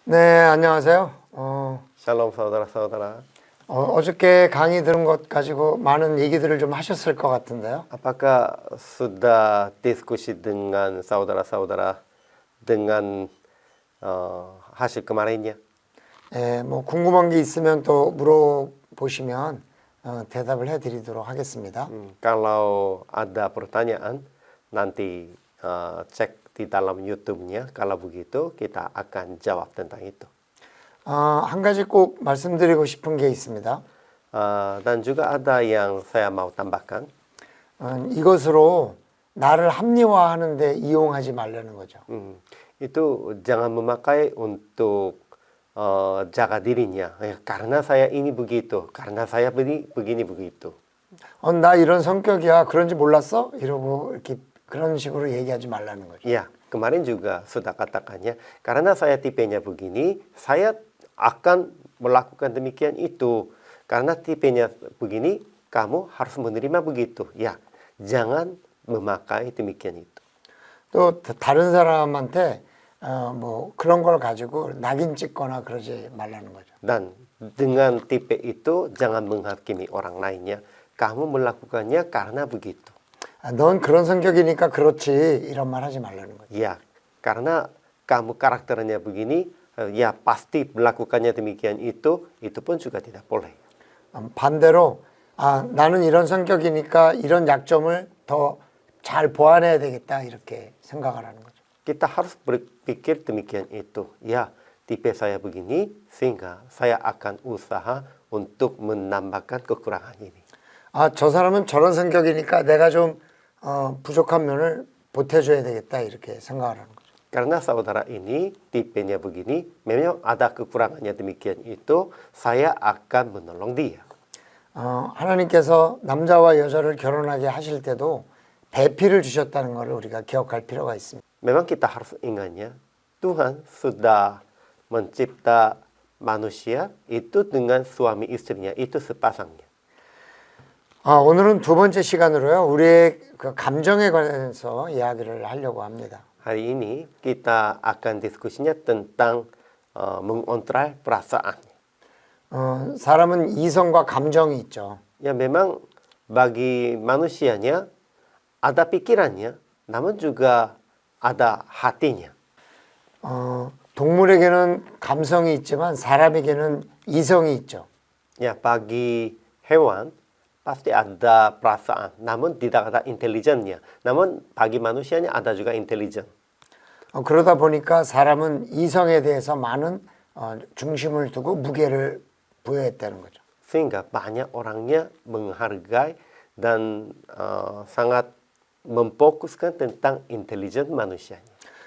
네, 안녕하세요. Shalom saudara-saudara. 어저께 강의 들은 것 가지고 많은 얘기들을 좀 하셨을 것 같은데요. Apakah sudah diskusi dengan saudara-saudara dengan hasil kemarinnya? 뭐 궁금한 게 있으면 또 물어보시면 대답을 해드리도록 하겠습니다. Kalau ada pertanyaan, nanti cek di dalam YouTube-nya. Kalau begitu, kita akan jawab tentang itu. 한 가지 꼭 말씀드리고 싶은 게 있습니다. Dan juga ada yang saya mau tambahkan. 이것으로 나를 합리화하는데 이용하지 말라는 거죠. Itu jangan memakai untuk jaga dirinya. Karena saya ini begitu, karena saya begini begitu. 나 이런 성격이야. 그런지 몰랐어? 이러고 이렇게 그런 식으로 얘기하지 말라는 거죠. Ya, kemarin juga sudah katakannya, karena saya tipenya begini, saya akan melakukan demikian itu. Karena tipenya begini, kamu harus menerima begitu. Ya, jangan memakai demikian itu. 또 다른 사람한테 뭐 그런 걸 가지고 낙인 찍거나 그러지 말라는 거죠. Dan dengan tipe itu jangan menghakimi orang lainnya. Kamu melakukannya karena begitu. 넌 그런 성격이니까 그렇지 이런 말 하지 말라는 거죠. Ya, karena kamu karakternya begini, ya pasti melakukannya demikian itu pun juga tidak boleh. 반대로 나는 이런 성격이니까 이런 약점을 더 잘 보완해야 되겠다 이렇게 생각을 하는 거죠. Kita harus berpikir demikian itu. Ya, tipe saya begini, sehingga saya akan usaha untuk menambahkan kekurangan ini. 저 사람은 저런 성격이니까 내가 좀 부족한 면을 보태줘야 되겠다 이렇게 생각을 하는 거죠. Karena saudara ini tipenya begini, memang ada kekurangannya demikian itu, saya akan menolong dia. 하나님께서 남자와 여자를 결혼하게 하실 때도 배필을 주셨다는 것을 우리가 기억할 필요가 있습니다. Memang kita harus ingatnya, Tuhan sudah mencipta manusia itu dengan suami istrinya, itu sepasangnya. 오늘은 두 번째 시간으로요. 우리의 그 감정에 관해서 이야기를 하려고 합니다. Hari ini kita akan diskusinya tentang mengontrol perasaan. 사람은 이성과 감정이 있죠. Ya memang bagi manusianya ada pikirannya, namun juga ada hatinya. 동물에게는 감성이 있지만 사람에게는 이성이 있죠. Ya bagi hewan pasti ada perasaan, namun tidak ada intelijennya. Namun bagi manusianya ada juga intelijen. 그러다 보니까 사람은 이성에 대해서 많은 중심을 두고 무게를 부여했다는 거죠. Sehingga banyak orangnya menghargai dan sangat memfokuskan tentang intelijen manusianya.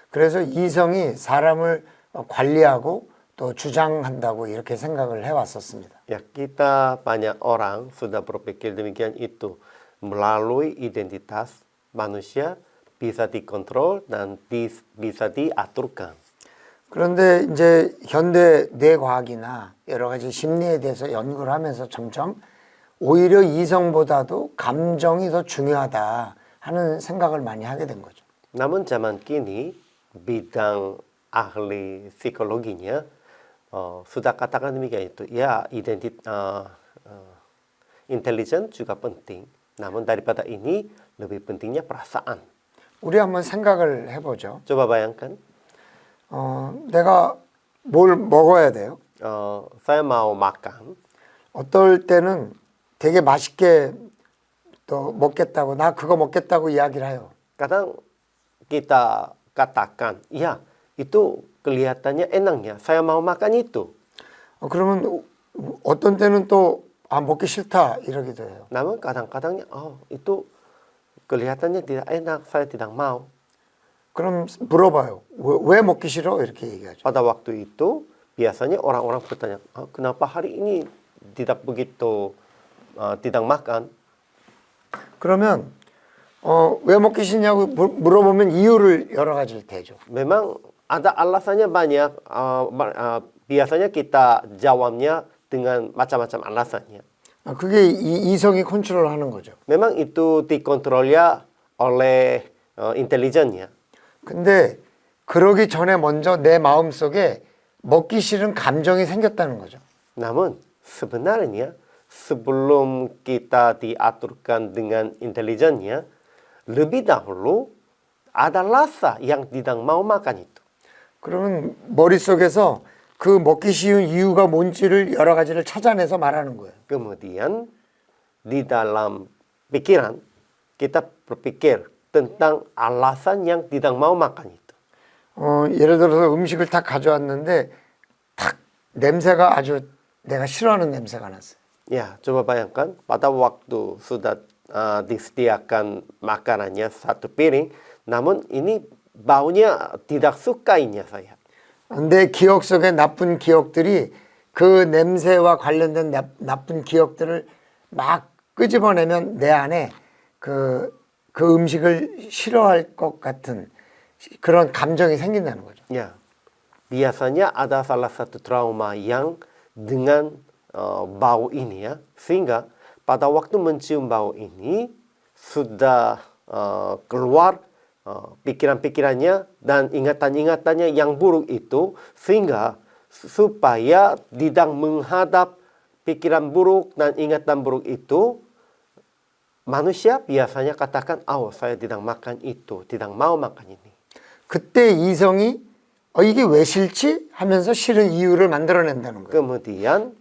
그래서 이성이 사람을 관리하고 또 주장한다고 이렇게 생각을 해왔었습니다. Ya, kita banyak orang sudah berpikir demikian itu. Melalui identitas manusia bisa dikontrol dan bisa diaturkan. 그런데 이제 현대 뇌과학이나 여러 가지 심리에 대해서 연구를 하면서 점점 오히려 이성보다도 감정이 더 중요하다 하는 생각을 많이 하게 된 거죠. Namun zaman kini bidang ahli psikologinya sudah katakan demikian itu. Ya, intelijen juga penting. Namun daripada ini lebih pentingnya perasaan. 우리 한번 생각을 해보죠. Coba bayangkan. 내가 뭘 먹어야 돼요? Saya mau makan. 어떨 때는 되게 맛있게 또 먹겠다고 나 그거 먹겠다고 이야기를 해요. Kadang kita katakan, ya itu kelihatannya enaknya, saya mau makan itu. 그러면 어떤 때는 또 먹기 싫다 이러기도 해요. Namun kadang-kadangnya, itu kelihatannya tidak enak, saya tidak mau. 그럼 물어봐요. 왜 먹기 싫어? 이렇게 얘기하죠. Pada waktu itu biasanya orang-orang bertanya, kenapa hari ini tidak begitu tidak makan? 그러면 왜 먹기 싫냐고 물어보면 이유를 여러 가지를 대죠. Memang ada alasannya banyak. Biasanya kita jawabnya dengan macam-macam alasannya. 그게 이성이 컨트롤하는 거죠. Memang itu dikontrolnya oleh intelijennya. 근데 그러기 전에 먼저 내 마음속에 먹기 싫은 감정이 생겼다는 거죠. Namun sebenarnya sebelum kita diaturkan dengan intelijennya, lebih dahulu ada rasa yang tidak mau makan itu. 그러면 머릿속에서 그 먹기 쉬운 이유가 뭔지를 여러 가지를 찾아내서 말하는 거예요. Kemudian di dalam pikiran kita berpikir tentang alasan yang tidak mau makan itu. 예를 들어서 음식을 딱 가져왔는데 탁 냄새가 아주 내가 싫어하는 냄새가 났어요. Ya, coba bayangkan pada waktu sudah disediakan makanannya satu piring, namun ini baunya tidak sukainya saya. 내 기억 속에 나쁜 기억들이 그 냄새와 관련된 나쁜 기억들을 막 끄집어내면 내 안에 그 음식을 싫어할 것 같은 그런 감정이 생긴다는 거죠. Ya, biasanya ada salah satu trauma yang dengan bau ini ya, sehingga pada waktu mencium bau ini sudah keluar pikiran-pikirannya dan ingatan-ingatannya yang buruk itu, sehingga supaya tidak menghadap pikiran buruk dan ingatan buruk itu, manusia biasanya katakan, oh saya tidak makan itu, tidak mau makan ini. 그때 이성이 이게 왜 싫지? 하면서 싫은 이유를 만들어낸다는 거예요. Kemudian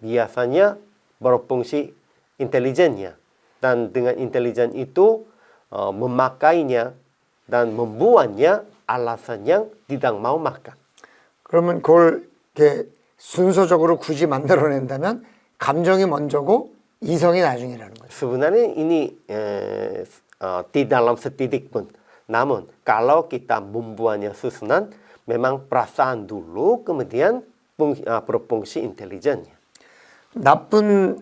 biasanya berfungsi intelijennya, dan dengan intelijen itu memakainya dan membuatnya alasan yang tidak mau makan. 그러면 그걸 이렇게 순서적으로 굳이 만들어낸다면 감정이 먼저고 이성이 나중이라는 거죠. Sebenarnya ini di dalam setitik pun. Namun kalau kita membuatnya susunan, memang perasaan dulu, kemudian berfungsi intelijennya. 나쁜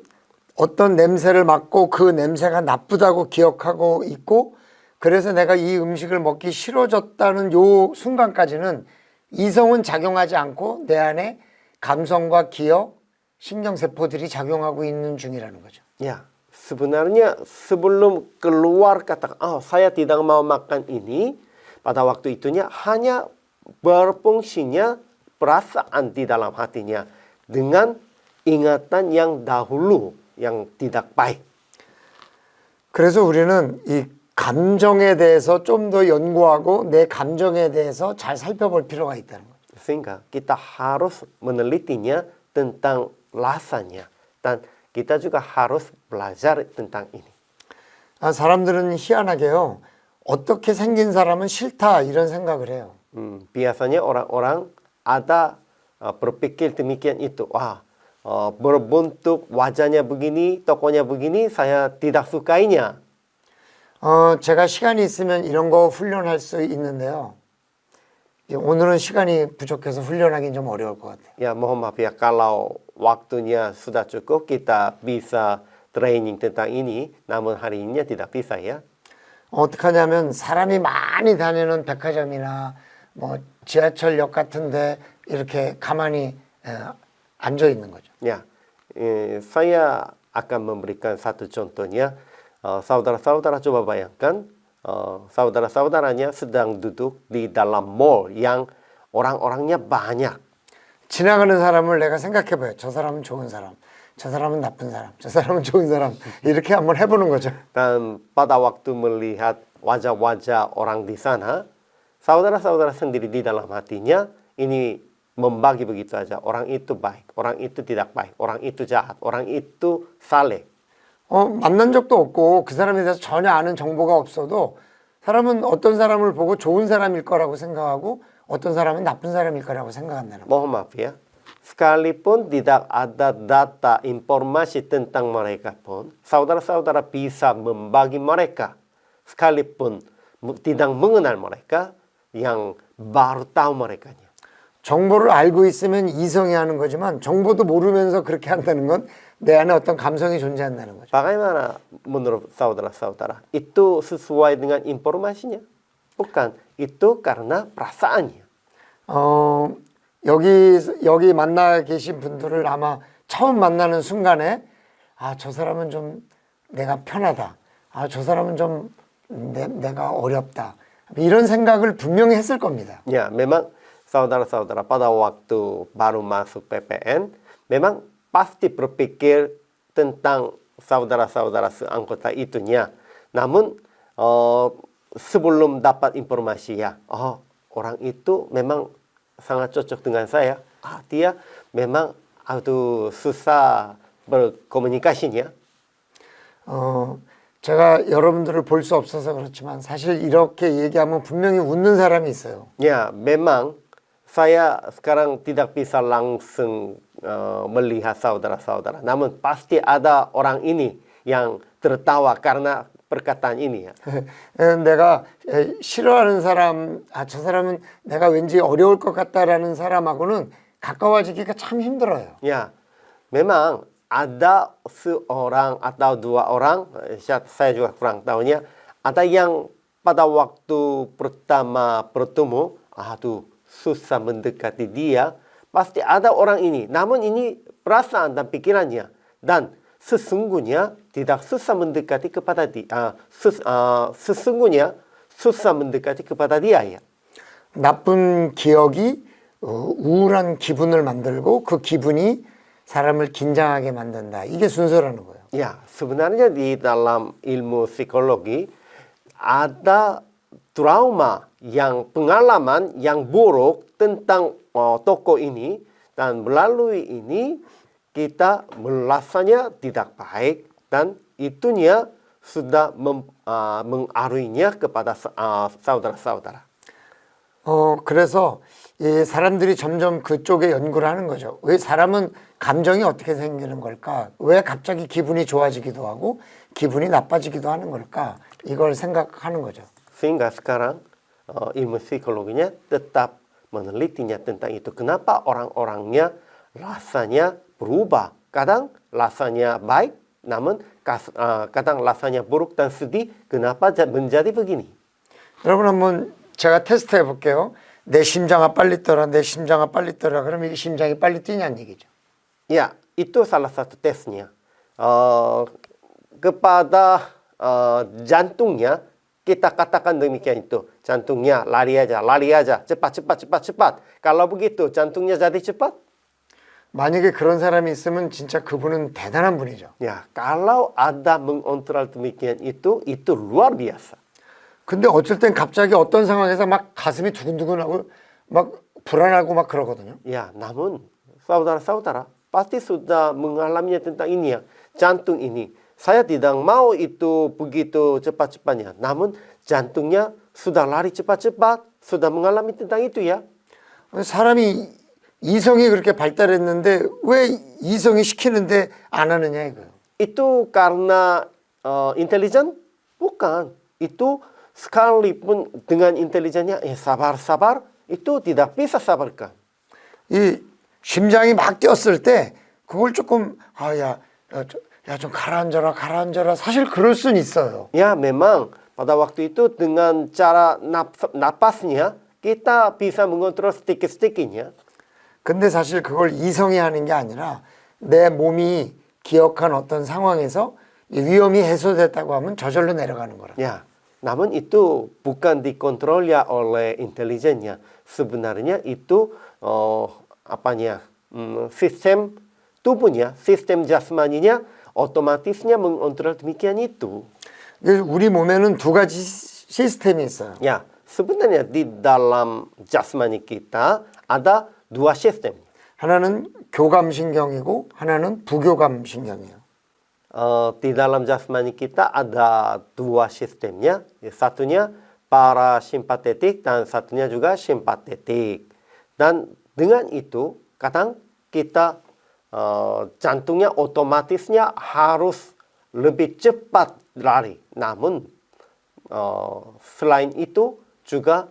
어떤 냄새를 맡고 그 냄새가 나쁘다고 기억하고 있고 그래서 내가 이 음식을 먹기 싫어졌다는 요 순간까지는 이성은 작용하지 않고 내 안에 감성과 기억, 신경세포들이 작용하고 있는 중이라는 거죠. Ya, sebenarnya sebelum keluar kata, oh saya tidak mau makan ini, pada waktu itunya hanya berfungsinya perasaan di dalam hatinya dengan ingatan yang dahulu yang tidak baik. 그래서 우리는 이 감정에 대해서 좀 더 연구하고 내 감정에 대해서 잘 살펴볼 필요가 있다는 거죠. Sehingga kita harus menelitinya tentang rasanya, dan kita juga harus belajar tentang ini. 사람들은 희한하게요. 어떻게 생긴 사람은 싫다 이런 생각을 해요. Biasanya orang-orang ada berpikir demikian itu. Wah, berbentuk wajahnya begini, tokonya begini, saya tidak sukainya. 제가 시간이 있으면 이런 거 훈련할 수 있는데요. 오늘은 시간이 부족해서 훈련하기는 좀 어려울 것 같아요. Ya, mohon maaf ya, kalau waktunya sudah cukup, kita bisa training tentang ini, namun hari ini tidak bisa ya. 어떻게 하냐면 사람이 많이 다니는 백화점이나 뭐 지하철역 같은데 이렇게 가만히 앉아 있는 거죠. Ya, saya akan memberikan satu contohnya. Saudara-saudara coba bayangkan, saudara-saudaranya sedang duduk di dalam mall yang orang-orangnya banyak. 지나가는 사람을 내가 생각해 봐요. 저 사람은 좋은 사람, 저 사람은 나쁜 사람, 저 사람은 좋은 사람. 이렇게 한번 해보는 거죠. Dan pada waktu melihat wajah-wajah orang di sana, saudara-saudara sendiri di dalam hatinya ini membagi begitu saja. Orang itu baik, orang itu tidak baik, orang itu jahat, orang itu saleh. 만난 적도 없고 그 사람에 대해서 전혀 아는 정보가 없어도 사람은 어떤 사람을 보고 좋은 사람일 거라고 생각하고 어떤 사람은 나쁜 사람일 거라고 생각한다는 거예요. Mohon maaf ya, sekalipun tidak ada data informasi tentang mereka pun, saudara-saudara bisa membagi mereka. Sekalipun tidak mengenal mereka, yang baru tahu merekanya. 정보를 알고 있으면 이성이 하는 거지만 정보도 모르면서 그렇게 한다는 건 내 안에 어떤 감성이 존재한다는 거죠. Bagaimana menurut saudara-saudara? Itu sesuai dengan informasinya? Bukan, itu karena perasaannya. 여기 만나 계신 분들을 아마 처음 만나는 순간에 저 사람은 좀 내가 편하다. 저 사람은 좀 내가 어렵다. 이런 생각을 분명히 했을 겁니다. Ya, memang saudara-saudara pada waktu baru masuk PPN memang pasti berpikir tentang saudara-saudara seanggota itunya. Namun sebelum dapat informasi ya, oh orang itu memang sangat cocok dengan saya. Dia memang susah berkomunikasinya. 제가 여러분들을 볼 수 없어서 그렇지만 사실 이렇게 얘기하면 분명히 웃는 사람이 있어요. Ya, memang saya sekarang tidak bisa langsung melihat saudara-saudara. Namun pasti ada orang ini yang tertawa karena perkataan ini ya. 내가 싫어하는 사람, 저 사람은 내가 왠지 어려울 것 같다라는 사람하고는 가까워지기가 참 힘들어요. Ya, memang ada seorang atau dua orang, saya juga kurang tahunya, ada yang pada waktu pertama bertemu, susah mendekati dia, pasti ada orang ini. Namun ini perasaan dan pikirannya. Dan sesungguhnya tidak susah mendekati kepada dia. Sesungguhnya susah mendekati kepada dia ya. 나쁜 기억이 우울한 기분을 만들고 그 기분이 사람을 긴장하게 만든다. 이게 순서라는 거예요. Ya, sebenarnya di dalam ilmu psikologi ada trauma yang pengalaman yang buruk tentang tokoh ini dan melalui ini kita merasanya tidak baik dan itunya sudah mengaruhinya kepada saudara-saudara. 그래서 이 사람들이 점점 그쪽에 연구를 하는 거죠. 왜 사람은 감정이 어떻게 생기는 걸까? 왜 갑자기 기분이 좋아지기도 하고 기분이 나빠지기도 하는 걸까? 이걸 생각하는 거죠. Sehingga sekarang ilmu psikologinya tetap menelitinya tentang itu. Kenapa orang-orangnya rasanya berubah? Kadang rasanya baik, namun kadang rasanya buruk dan sedih. Kenapa menjadi begini? 여러분 한번 제가 테스트 해볼게요. 내 심장아 빨리 떠라, 내 심장아 빨리 떠라. 그러면 이 심장이 빨리 뛰냐는 얘기죠. Ya, itu salah satu tesnya. Kepada jantungnya, kita katakan demikian itu. Jantungnya lari aja, cepat. Kalau begitu, jantungnya jadi cepat. 만약에 그런 사람이 있으면 진짜 그분은 대단한 분이죠. Ya, kalau ada mengontrol demikian itu luar biasa. 근데 어쩔 땐 갑자기 어떤 상황에서 막 가슴이 두근두근하고 막 불안하고 막 그러거든요. Ya, namun saudara-saudara pasti sudah mengalaminya tentang ini ya. Jantung ini. Saya tidak mau itu begitu cepat-cepatnya. Namun jantungnya sudah lari cepat-cepat. Sudah mengalami tentang itu ya. 사람이 이성이 그렇게 발달했는데 왜 이성이 시키는데 안 하느냐 이거예요. Itu karena intelijen? Bukan. Itu sekalipun dengan intelijennya sabar, itu tidak bisa sabarkan. 이 심장이 막 뛰었을 때 그걸 조금 좀 가라앉아라. 사실 그럴 수는 있어요. Ya, memang pada waktu itu dengan cara napasnya kita bisa mengontrol sedikit-sedikitnya. 근데 사실 그걸 이성이 하는 게 아니라 내 몸이 기억한 어떤 상황에서 위험이 해소됐다고 하면 저절로 내려가는 거라. Ya, namun itu bukan dikontrol ya oleh intelijennya. Sebenarnya itu sistem tubuhnya, sistem jasmaninya otomatisnya mengontrol demikian itu. 우리 몸에는 두 가지 시스템이 있어요. Ya, sebenarnya di dalam jasmani kita ada dua sistem. 하나는 교감신경이고 하나는 부교감신경이에요. Di dalam jasmani kita ada dua sistemnya. Satunya parasimpatetik dan satunya juga simpatetik. Dan dengan itu kadang kita jantungnya otomatisnya harus lebih cepat lari. Namun selain itu juga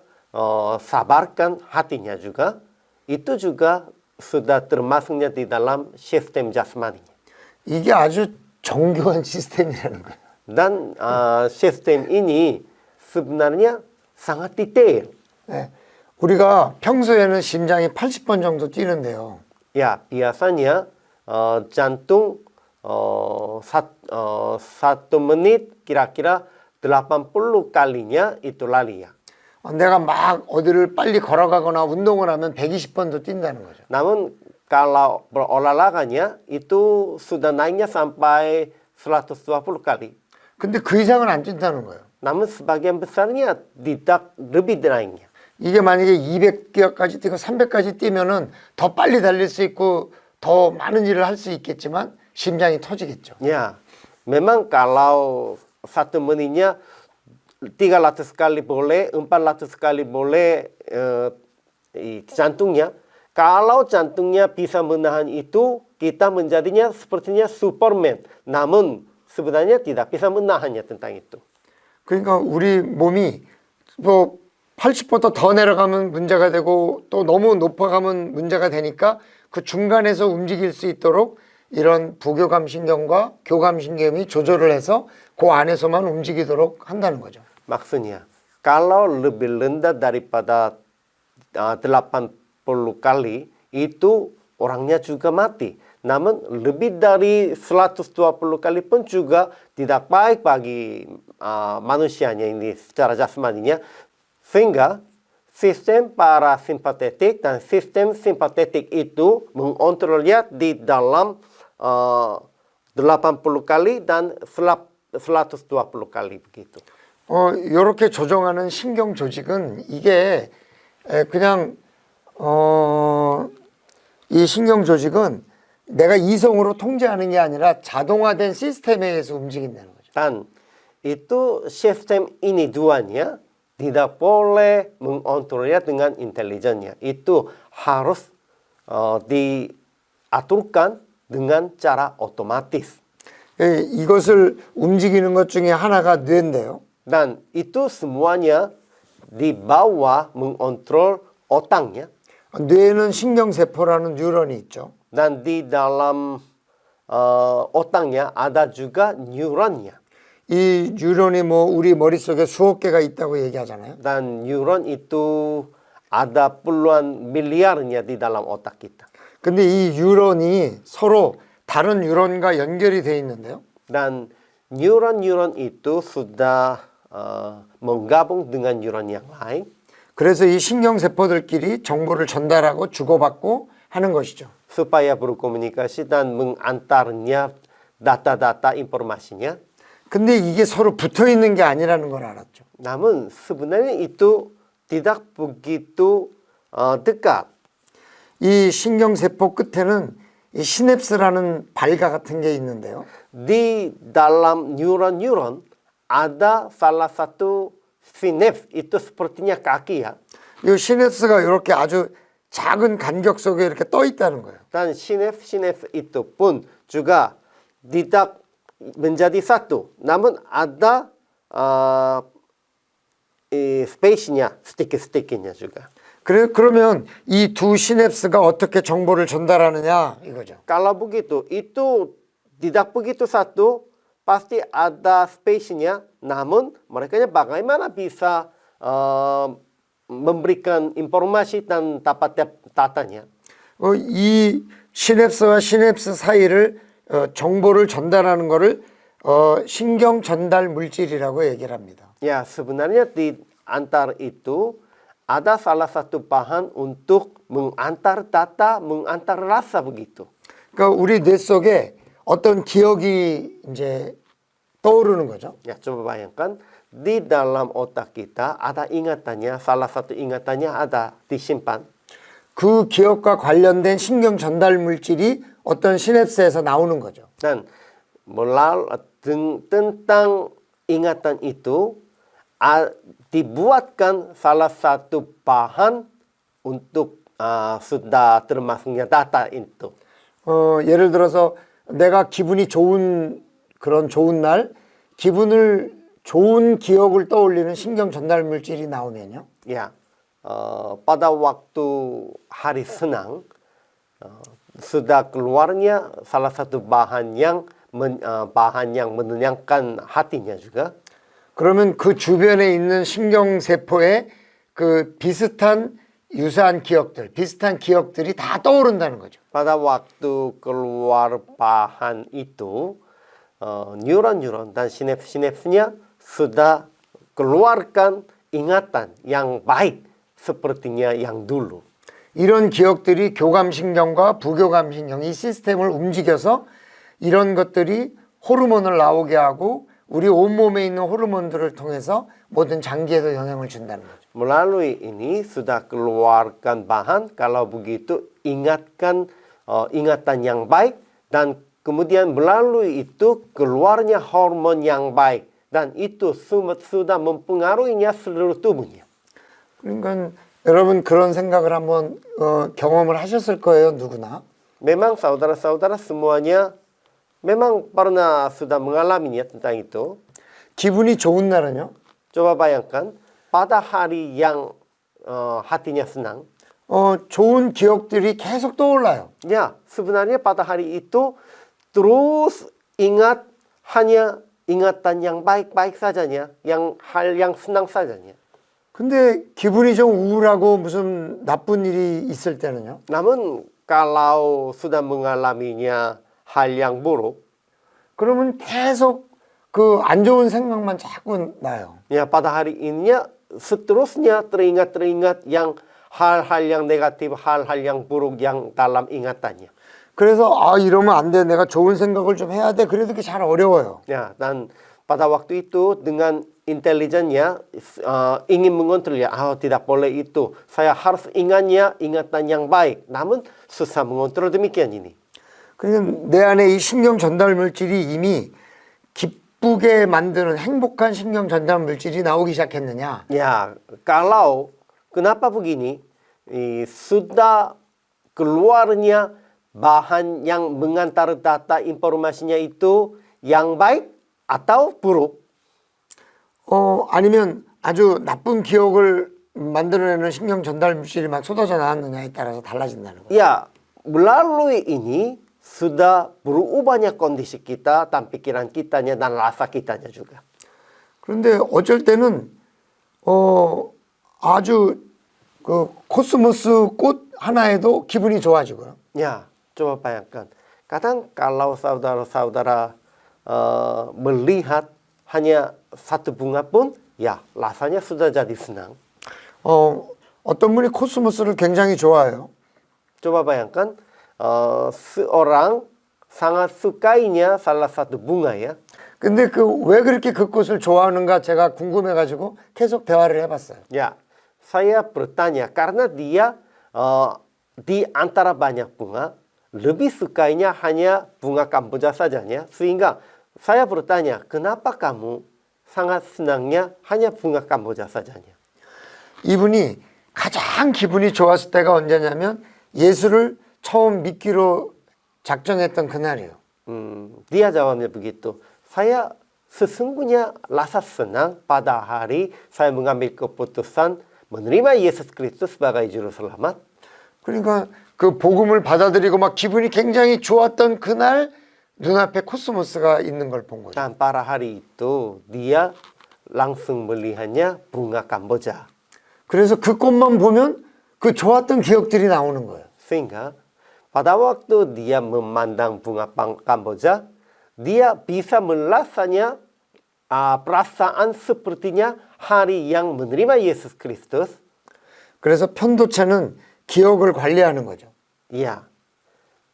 sabarkan hatinya juga. Itu juga sudah termasuknya di dalam sistem jasmani. 이게 아주 정교한 시스템이라는 거예요. Dan sistem ini sebenarnya sangat detail. 네. 우리가 평소에는 심장이 80번 정도 뛰는데요. Ya, biasanya jantung 1 menit kira-kira 80 kalinya itu lari ya. 내가 막 어디를 빨리 걸어가거나 운동을 하면 120번도 뛴다는 거죠. Namun kalau berolahraganya itu sudah naiknya sampai 120 kali. 근데 그 이상은 안 뛴다는 거예요. Namun sebagian besarnya tidak lebih naiknya. 이게 만약에 200개까지 뛰고 300까지 뛰면은 더 빨리 달릴 수 있고 더 많은 일을 할 수 있겠지만 심장이 터지겠죠. Ya, memang kalau 1 menitnya 300 kali boleh, 400 kali boleh jantungnya. Kalau jantungnya bisa menahan itu, kita menjadinya sepertinya Superman. Namun sebenarnya tidak bisa menahannya tentang itu. 그러니까 우리 몸이 뭐 80보다 더 내려가면 문제가 되고 또 너무 높아가면 문제가 되니까 그 중간에서 움직일 수 있도록 이런 부교감 신경과 교감 신경이 조절을 해서 그 안에서만 움직이도록 한다는 거죠. Maksudnya, kalau lebih rendah daripada 80 kali, itu orangnya juga mati. Namun lebih dari 120 kali pun juga tidak baik bagi manusianya ini secara jasmaninya. Sehingga sistem parasimpatetik dan sistem simpatetik itu mengontrolnya di dalam 80 kali dan 120 kali begitu. 이렇게 조정하는 신경 조직은 이게 그냥 이 신경 조직은 내가 이성으로 통제하는 게 아니라 자동화된 시스템에 의해서 움직인다는 거죠. Dan itu sistem ini duanya tidak boleh mengontrolnya dengan intelijennya. Itu harus diaturkan dengan cara otomatis. 이것을 움직이는 것 중에 하나가 뇌인데요. Dan itu semuanya di bawah mengontrol otaknya. 뇌에는 신경세포라는 뉴런이 있죠. Dan di dalam otaknya ada juga neuronnya. 이 뉴런이 뭐 우리 머릿속에 수억 개가 있다고 얘기하잖아요. Dan neuron itu ada puluhan miliarnya di dalam otak kita. 근데 이 뉴런이 서로 다른 뉴런과 연결이 돼 있는데요. Dan neuron itu sudah menggabung dengan neuron yang lain. 그래서 이 신경세포들끼리 정보를 전달하고 주고받고 하는 것이죠. Supaya berkomunikasi dan mengantarnya data-data informasinya. 근데 이게 서로 붙어 있는 게 아니라는 걸 알았죠. Namun sebenarnya itu tidak begitu dekat. 이 신경세포 끝에는 이 시냅스라는 발가 같은 게 있는데요. Di dalam neuron ada salah satu sinaps itu sepertinya kaki ya. 이 시냅스가 이렇게 아주 작은 간격 속에 이렇게 떠 있다는 거예요. Dan sinaps itu pun juga tidak menjadi satu. Namun ada space-nya, stick-sticknya juga. 그러면 이 두 시냅스가 어떻게 정보를 전달하느냐 이거죠. Kalau begitu, itu tidak begitu satu, pasti ada space-nya. Namun mereka bagaimana bisa memberikan informasi dan dapat datanya. 이 시냅스와 시냅스 사이를 정보를 전달하는 거를 신경 전달 물질이라고 얘기를 합니다. Ya, sebenarnya di antar itu ada salah satu bahan untuk mengantar data, mengantar rasa begitu. 그러니까 우리 뇌 속에 어떤 기억이 이제 떠오르는 거죠. Ya, coba bayangkan di dalam otak kita ada ingatannya, salah satu ingatannya ada disimpan. 그 기억과 관련된 신경 전달 물질이 어떤 시냅스에서 나오는 거죠. Dan tentang ingatan itu dibuatkan salah satu bahan untuk sudah termasuknya data itu. 예를 들어서 내가 기분이 좋은 그런 좋은 날 좋은 기억을 떠올리는 신경 전달 물질이 나오면요. Ya, pada waktu hari senang sudah keluarnya salah satu bahan yang menenangkan hatinya juga. 그러면 그 주변에 있는 신경세포에 그 유사한 비슷한 기억들이 다 떠오른다는 거죠. Pada waktu keluar bahan itu, neuron dan sinaps-sinapsnya sudah keluarkan ingatan yang baik sepertinya yang dulu. 이런 기억들이 교감신경과 부교감신경 이 시스템을 움직여서 이런 것들이 호르몬을 나오게 하고 우리 온몸에 있는 호르몬들을 통해서 모든 장기에도 영향을 준다는 거죠. Melalui ini sudah keluarkan bahan, kalau begitu ingatkan ingatan yang baik dan kemudian melalui itu keluarnya hormon yang baik dan itu sudah mempengaruhinya seluruh tubuhnya. 그러니까 여러분 그런 생각을 한번 경험을 하셨을 거예요, 누구나. Memang saudara-saudara semuanya memang pernah sudah mengalaminya tentang itu. 기분이 좋은 날은요? Coba bayangkan pada hari yang hatinya senang, 좋은 기억들이 계속 떠올라요. ya sebenarnya pada hari itu terus ingat hanya ingatan yang baik-baik sajanya, yang hal yang senang sajanya. 근데 기분이 좀 우울하고 무슨 나쁜 일이 있을 때는요? Namun kalau sudah mengalaminya hal yang buruk, 그러면 계속 그 안 좋은 생각만 자꾸 나요. ya pada hari ini seterusnya teringat yang hal-hal yang negatif, hal-hal yang buruk yang dalam ingatannya. 그래서 이러면 안 돼. 내가 좋은 생각을 좀 해야 돼. 그래도 그게 잘 어려워요. Ya, dan pada waktu itu dengan intelijennya ingin mengontrolnya, tidak boleh itu. Saya harus ingatnya ingatan yang baik. Namun susah mengontrol demikian ini. 그러니까 내 안에 이 신경 전달 물질이 이미 기쁘게 만드는 행복한 신경 전달 물질이 나오기 시작했느냐? Ya, kalau kenapa begini? Sudah keluarnya bahan yang mengantar data informasinya itu yang baik atau buruk? 아니면 아주 나쁜 기억을 만들어내는 신경 전달 물질이 막 쏟아져 나왔느냐에 따라서 달라진다는 거예요. Ya, melalui ini sudah berubahnya kondisi kita dan pikiran kitanya dan rasa kitanya juga. 그런데 어쩔 때는 아주 그 코스모스 꽃 하나에도 기분이 좋아지고요. Ya, coba bayangkan. Kadang kalau saudara-saudara melihat hanya satu bunga pun, ya rasanya sudah jadi senang. 어떤 분이 코스모스를 굉장히 좋아해요. Coba bayangkan, seorang sangat sukainya salah satu bunga ya. 근데 왜 그렇게 그 꽃을 좋아하는가 제가 궁금해가지고 계속 대화를 해봤어요. Ya, saya bertanya karena dia di antara banyak bunga lebih sukainya hanya bunga kamboja sajanya, sehingga saya bertanya kenapa kamu sangat senangnya hanya bunga kamboja sajanya. 이분이 가장 기분이 좋았을 때가 언제냐면 예수를 처음 믿기로 작정했던 그날이에요. Dia jawabnya begitu. Saya sesungguhnya rasa senang pada hari saya mengambil keputusan menerima Yesus Kristus sebagai juru selamat. 그러니까 그 복음을 받아들이고 막 기분이 굉장히 좋았던 그날 눈앞에 코스모스가 있는 걸 본 거죠. Dan pada hari itu dia langsung melihatnya bunga kamboja. 그래서 그 꽃만 보면 그 좋았던 기억들이 나오는 거예요. Sehingga pada waktu dia memandang bunga kamboja, dia bisa merasanya perasaan sepertinya hari yang menerima Yesus Kristus. 그래서 편도체는 기억을 관리하는 거죠. Ya,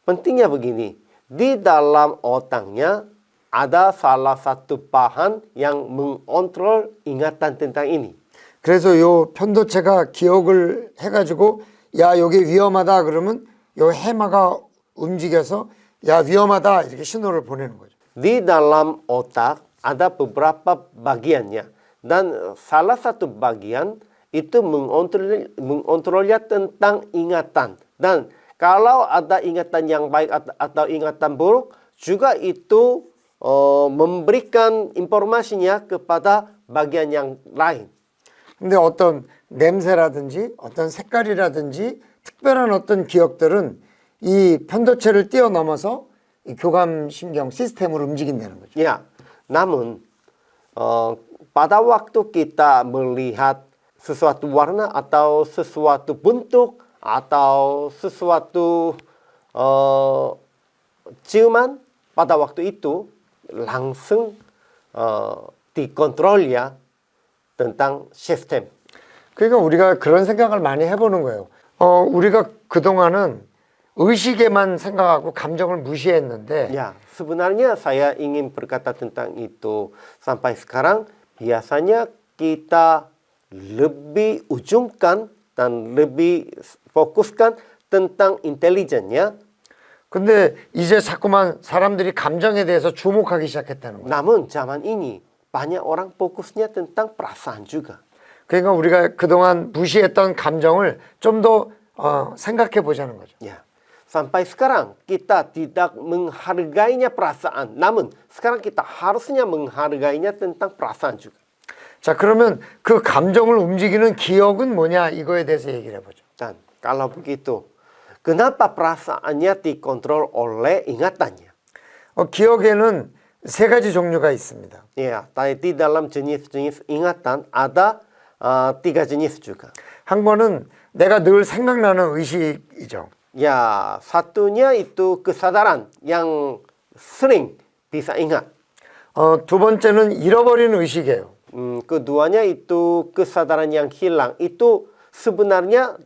pentingnya begini, di dalam otaknya ada salah satu bahan yang mengontrol ingatan tentang ini. 그래서 요 편도체가 기억을 해가지고 야 여기 위험하다 그러면 요 해마가 움직여서 야 위험하다 이렇게 신호를 보내는 거죠. Di dalam otak ada beberapa bagiannya dan salah satu bagian itu mengontrolnya tentang ingatan, dan kalau ada ingatan yang baik atau ingatan buruk juga itu memberikan informasinya kepada bagian yang lain. 근데 어떤 냄새라든지 어떤 색깔이라든지 특별한 어떤 기억들은 이 편도체를 뛰어넘어서 이 교감신경 시스템으로 움직인다는 거죠. Ya, namun pada waktu kita melihat sesuatu warna atau sesuatu bentuk atau sesuatu ciuman, pada waktu itu langsung dikontrol ya tentang sistem. 그러니까 우리가 그런 생각을 많이 해보는 거예요. 우리가 그동안은 의식에만 생각하고 감정을 무시했는데 Ya, sebenarnya saya ingin berkata tentang itu. Sampai sekarang, biasanya kita lebih ujungkan dan lebih fokuskan tentang intelijennya. 근데 이제 자꾸만 사람들이 감정에 대해서 주목하기 시작했다는 거예요. Namun zaman ini banyak orang fokusnya tentang perasaan juga. 그러니까 우리가 그동안 무시했던 감정을 좀 더 생각해 보자는 거죠. Ya, sampai sekarang kita tidak menghargainya perasaan. Namun sekarang kita harusnya menghargainya tentang perasaan juga. 자, 그러면 그 감정을 움직이는 기억은 뭐냐 이거에 대해서 얘기를 해보죠. Dan kalau begitu, kenapa perasaannya dikontrol oleh ingatannya? 기억에는 세 가지 종류가 있습니다. Ya, di dalam jenis-jenis ingatan ada tiga jenis juga. 한 번은 내가 늘 생각나는 의식이죠. Ya, satunya itu kesadaran yang sering bisa ingat. 두 번째는 잃어버린 의식이에요. Keduanya itu kesadaran yang hilang. Itu sebenarnya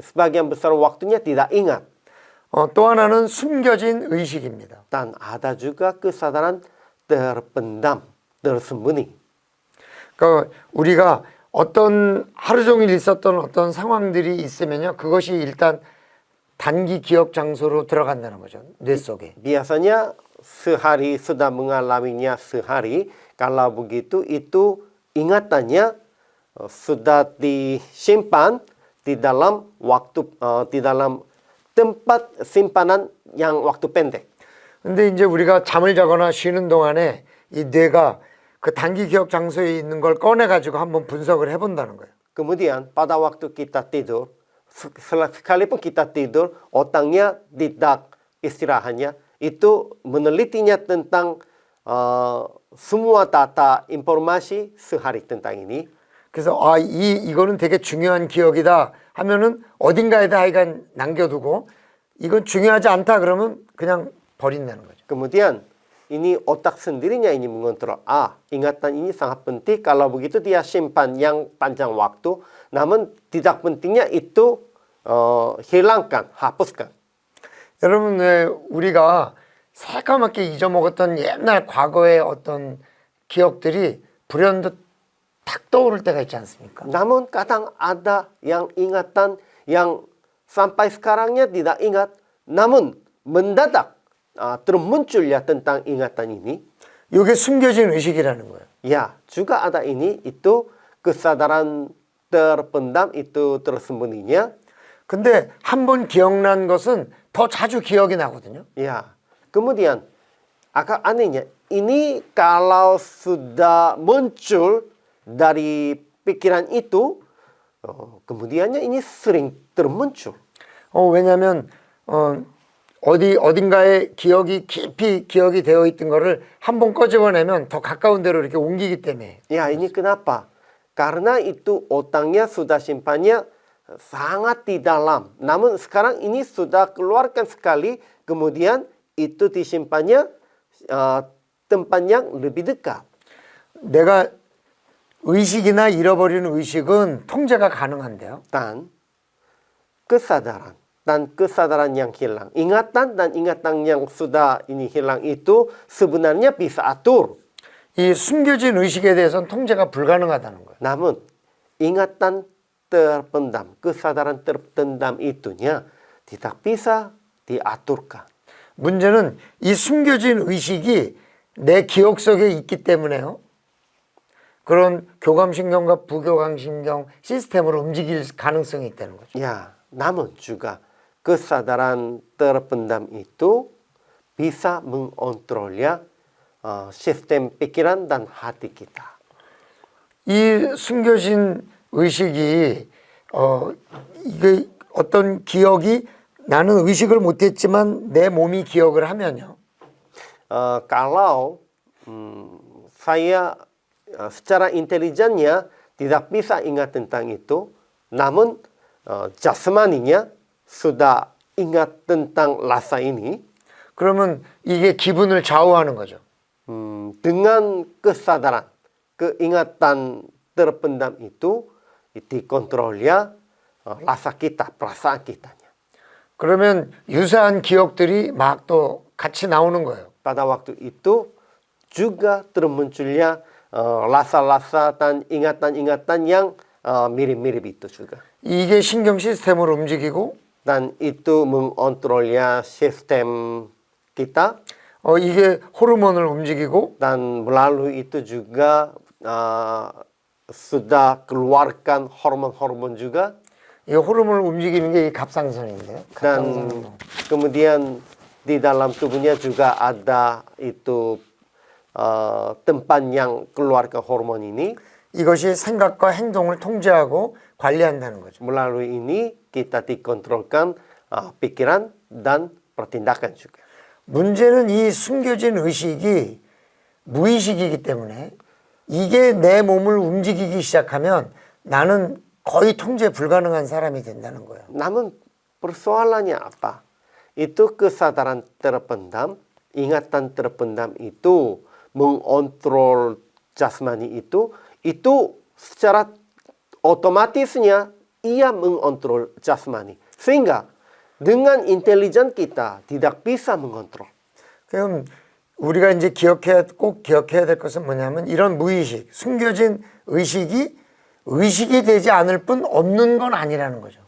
sebagian besar waktunya tidak ingat. 또 하나는 숨겨진 의식입니다. Dan ada juga kesadaran terpendam, tersembunyi. 그러니까 우리가 어떤 하루 종일 있었던 어떤 상황들이 있으면요, 그것이 일단 단기 기억 장소로 들어간다는 거죠, 뇌 속에. Biasanya sehari sudah mengalaminya sehari, kalau begitu itu ingatannya sudah disimpan di dalam di dalam tempat simpanan yang waktu pendek. 근데 이제 우리가 잠을 자거나 쉬는 동안에 이 뇌가 그 단기 기억 장소에 있는 걸 꺼내 가지고 한번 분석을 해본다는 거예요. Kemudian pada waktu kita tidur, sekalipun kita tidur, otaknya tidak istirahatnya, itu menelitinya tentang semua data informasi sehari tentang ini. 그래서 이거는 되게 중요한 기억이다 하면은 어딘가에다 하여간 남겨두고 이건 중요하지 않다 그러면 그냥 버린다는 거죠. Kemudian ini otak sendirinya ini mengontrol. Ingatan ini sangat penting. Kalau begitu dia simpan yang panjang waktu. Namun tidak pentingnya itu hilangkan, hapuskan. 여러분, 왜 우리가 새까맣게 잊어먹었던 옛날 과거의 어떤 기억들이 불현듯 탁 떠오를 때가 있지 않습니까? Namun kadang ada yang ingatan yang sampai sekarangnya tidak ingat. Namun mendadak termunculnya tentang ingatan ini. 이게 숨겨진 의식이라는 거예요. Ya, juga ada ini, itu kesadaran terpendam, itu tersembunyinya. 근데 한 번 기억난 것은 더 자주 기억이 나거든요. Ya, kemudian agak anehnya, ini kalau sudah muncul dari pikiran itu, kemudiannya ini sering termuncul. 왜냐하면 어딘가에 기억이 깊이 기억이 되어 있던 거를 한 번 꺼집어내면 더 가까운 데로 이렇게 옮기기 때문에. Ya, ini kenapa? Karena itu otaknya sudah simpannya sangat di dalam. Namun sekarang ini sudah keluarkan sekali, kemudian itu disimpannya tempat yang lebih dekat. 내가 의식이나 잃어버리는 의식은 통제가 가능한데요. Dan kesadaran yang hilang, ingatan dan ingatan yang sudah ini hilang itu sebenarnya bisa atur. 이 숨겨진 의식에 대해서는 통제가 불가능하다는 거예요. Namun ingatan terpendam, kesadaran terpendam itunya tidak bisa diaturkan. 문제는 이 숨겨진 의식이 내 기억 속에 있기 때문에요. 그런 교감신경과 부교감신경 시스템으로 움직일 가능성이 있다는 거죠. Ya, namun juga kesadaran terpendam itu bisa mengontrolnya sistem pikiran dan hati kita. 이 숨겨진 의식이 이게 어떤 기억이 나는 의식을 못했지만 내 몸이 기억을 하면요. Kalau saya secara intelijennya tidak bisa ingat tentang itu, namun jasmaninya sudah ingat tentang rasa ini. 그러면 이게 기분을 좌우하는 거죠. Dengan kesadaran, keingatan terpendam itu dikontrol ya rasa kita, perasaan kitanya. 그러면 유사한 기억들이 막 또 같이 나오는 거예요. Pada waktu itu juga termunculnya rasa-rasa dan ingatan-ingatan yang mirip-mirip itu juga. 이게 신경 시스템을 움직이고 Dan itu mengontrolnya sistem kita 이게 호르몬을 움직이고 dan melalui itu juga sudah keluarkan hormon-hormon juga 이 호르몬을 움직이는 게 이 갑상선인데요. dan 갑상선. kemudian di dalam tubuhnya juga ada itu tempat yang keluarkan hormon ini. 이것이 생각과 행동을 통제하고 관리한다는 거죠. Melalui ini kita dikontrolkan pikiran dan pertindakan juga. 문제는 이 숨겨진 의식이 무의식이기 때문에 이게 내 몸을 움직이기 시작하면 나는 거의 통제 불가능한 사람이 된다는 거예요. Namun persoalannya apa? Itu kesadaran terpendam, ingatan terpendam itu mengontrol jasmani itu secara otomatisnya ia mengontrol jasmani. Sehingga dengan intelijen kita tidak bisa mengontrol. 그럼 우리가 이제 꼭 기억해야 될 것은 뭐냐면 이런 무의식, 숨겨진 의식이 되지 않을 뿐 없는 건 아니라는 거죠.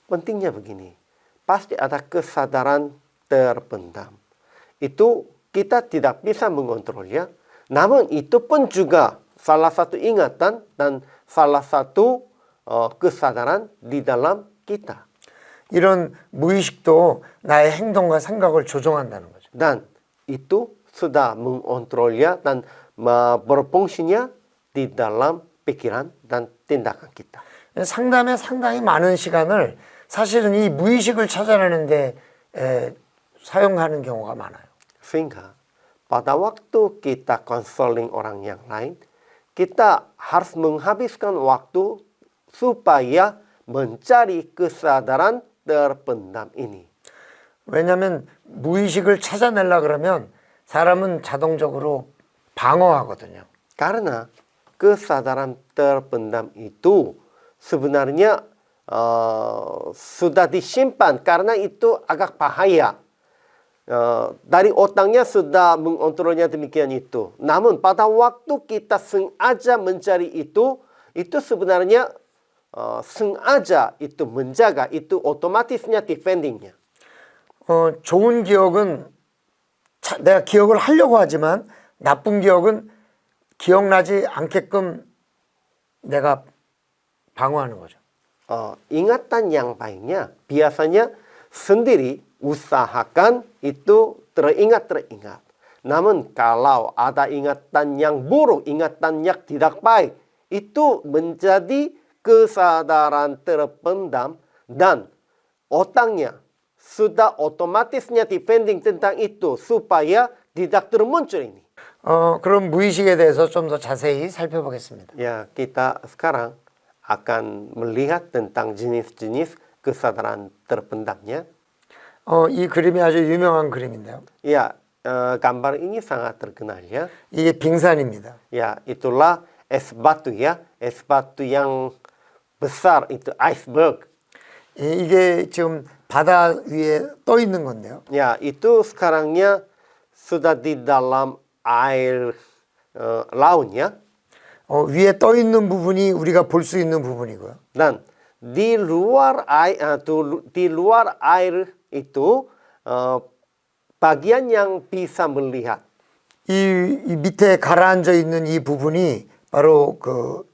Pentingnya begini, pasti ada kesadaran terpendam. Itu kita tidak bisa mengontrolnya. Namun itu pun juga salah satu ingatan dan salah satu kesadaran di dalam kita. 이런 무의식도 나의 행동과 생각을 조종한다는 거죠. Dan itu sudah mengontrolnya dan berfungsinya di dalam pikiran dan tindakan kita. 상담에 상당히 많은 시간을 사실은 이 무의식을 찾아내는데 사용하는 경우가 많아요. Sehingga pada waktu kita konseling orang yang lain, kita harus menghabiskan waktu supaya mencari kesadaran terpendam ini. 왜냐하면 무의식을 찾아내려 그러면 사람은 자동적으로 방어하거든요. Karena kesadaran terpendam itu sebenarnya sudah disimpan karena itu agak bahaya. Dari otaknya sudah mengontrolnya demikian itu. Namun pada waktu kita sengaja mencari itu sebenarnya sengaja itu menjaga, itu otomatisnya defendingnya. 좋은 기억은 내가 기억을 하려고 하지만 나쁜 기억은 기억나지 않게끔 내가 방어하는 거죠. Ingatan yang baiknya biasanya sendiri usahakan itu teringat. Namun kalau ada ingatan yang buruk, ingatan yang tidak baik, itu menjadi kesadaran terpendam dan otaknya sudah otomatisnya defending tentang itu supaya tidak termuncul ini. 그럼 무의식에 대해서 좀 더 자세히 살펴보겠습니다. Ya, kita sekarang akan melihat tentang jenis-jenis kesadaran terpendamnya. 이 그림이 아주 유명한 그림인데요. Ya, gambar ini sangat terkenal ya. 이게 빙산입니다. Ya, itulah es batu ya. Es batu yang besar itu iceberg. 이게 지금 바다 위에 떠 있는 건데요. Ya, itu sekarangnya sudah di dalam air lautnya. 위에 떠 있는 부분이 우리가 볼 수 있는 부분이고요. Dan di luar air itu bagian yang bisa melihat. 이 밑에 가라앉아 있는 이 부분이 바로 그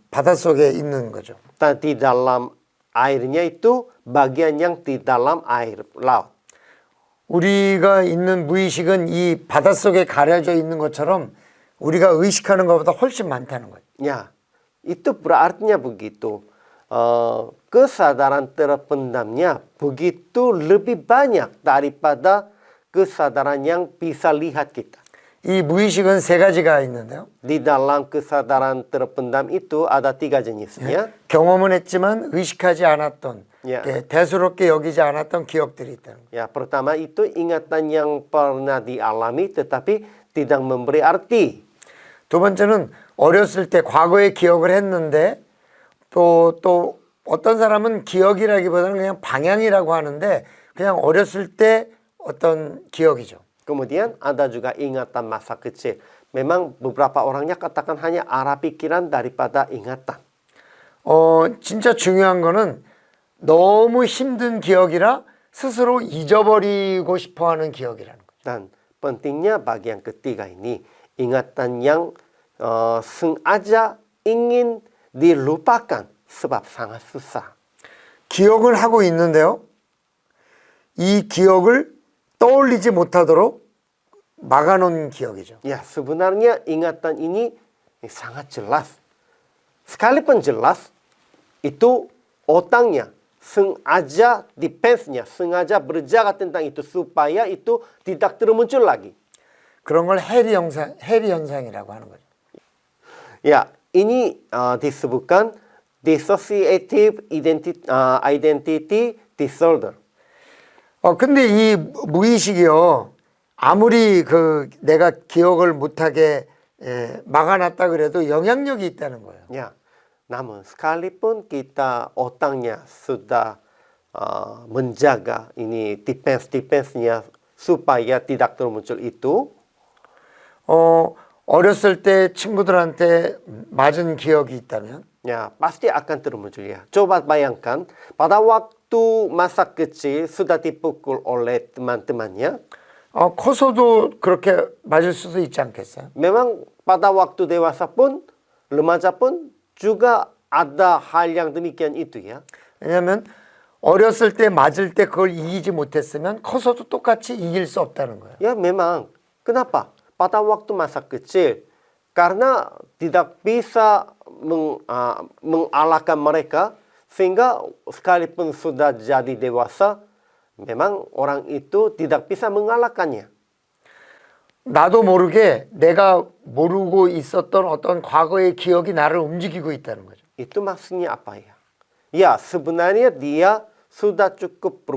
바닷속에 있는 거죠. Dan di dalam airnya itu bagian yang di dalam air laut. 우리가 있는 무의식은 이 바닷속에 가려져 있는 것처럼 우리가 의식하는 것보다 훨씬 많다는 거예요. Ya, itu berartinya begitu. Kesadaran terpendamnya begitu lebih banyak daripada kesadaran yang bisa lihat kita. 이 무의식은 세 가지가 있는데요. Di dalam kesadaran terpendam itu ada 3 jenisnya. 경험은 했지만 의식하지 않았던, 예. 대수롭게 여기지 않았던 기억들이 있다는 거예요. Ya, pertama itu ingatan yang pernah dialami tetapi tidak memberi arti. 두 번째는 어렸을 때 과거의 기억을 했는데 또 어떤 사람은 기억이라기보다는 그냥 방향이라고 하는데 그냥 어렸을 때 어떤 기억이죠. Kemudian ada juga ingatan masa kecil. Memang beberapa orangnya katakan hanya arah pikiran daripada ingatan. 진짜 중요한 거는 너무 힘든 기억이라 스스로 잊어버리고 싶어 하는 기억이라는 거죠. Dan pentingnya bagi yang ketiga ini, ingatan yang sengaja ingin dilupakan sebab sangat susah. 기억을 하고 있는데요. 이 기억을 떠올리지 못하도록 막아놓은 기억이죠. Ya, sebenarnya ingatan ini sangat jelas. Sekalipun jelas, itu otaknya sengaja defense-nya, sengaja berjaga tentang itu supaya itu tidak termuncul lagi. 그런 걸 해리 현상이라고 하는 거죠. Ya, ini disebutkan dissociative identity disorder. 근데 이 무의식이요. 아무리 내가 기억을 못하게 막아놨다 그래도 영향력이 있다는 거예요. Ya, namun sekalipun kita otaknya sudah menjaga ini defense-nya supaya tidak termuncul itu, 어렸을 때 친구들한테 맞은 기억이 있다면 ya pasti akan termuncul ya. Coba bayangkan pada waktu masa kecil sudah dipukul oleh teman-temannya. 커서도 그렇게 맞을 수도 있지 않겠어요? Memang pada waktu dewasa pun, remaja pun juga ada hal yang demikian itu ya. 왜냐하면 어렸을 때 맞을 때 그걸 이기지 못했으면 커서도 똑같이 이길 수 없다는 거예요. Ya memang. Kenapa? Pada waktu masa kecil, karena tidak bisa mengalahkan mereka, sehingga sekalipun sudah jadi dewasa, memang orang itu tidak bisa mengalahkannya. 나도 모르게 내가 모르고 있었던 어떤 과거의 기억이 나를 움직이고 있다는 거죠. Itu maksudnya apa ya? Ya, sebenarnya dia sudah cukup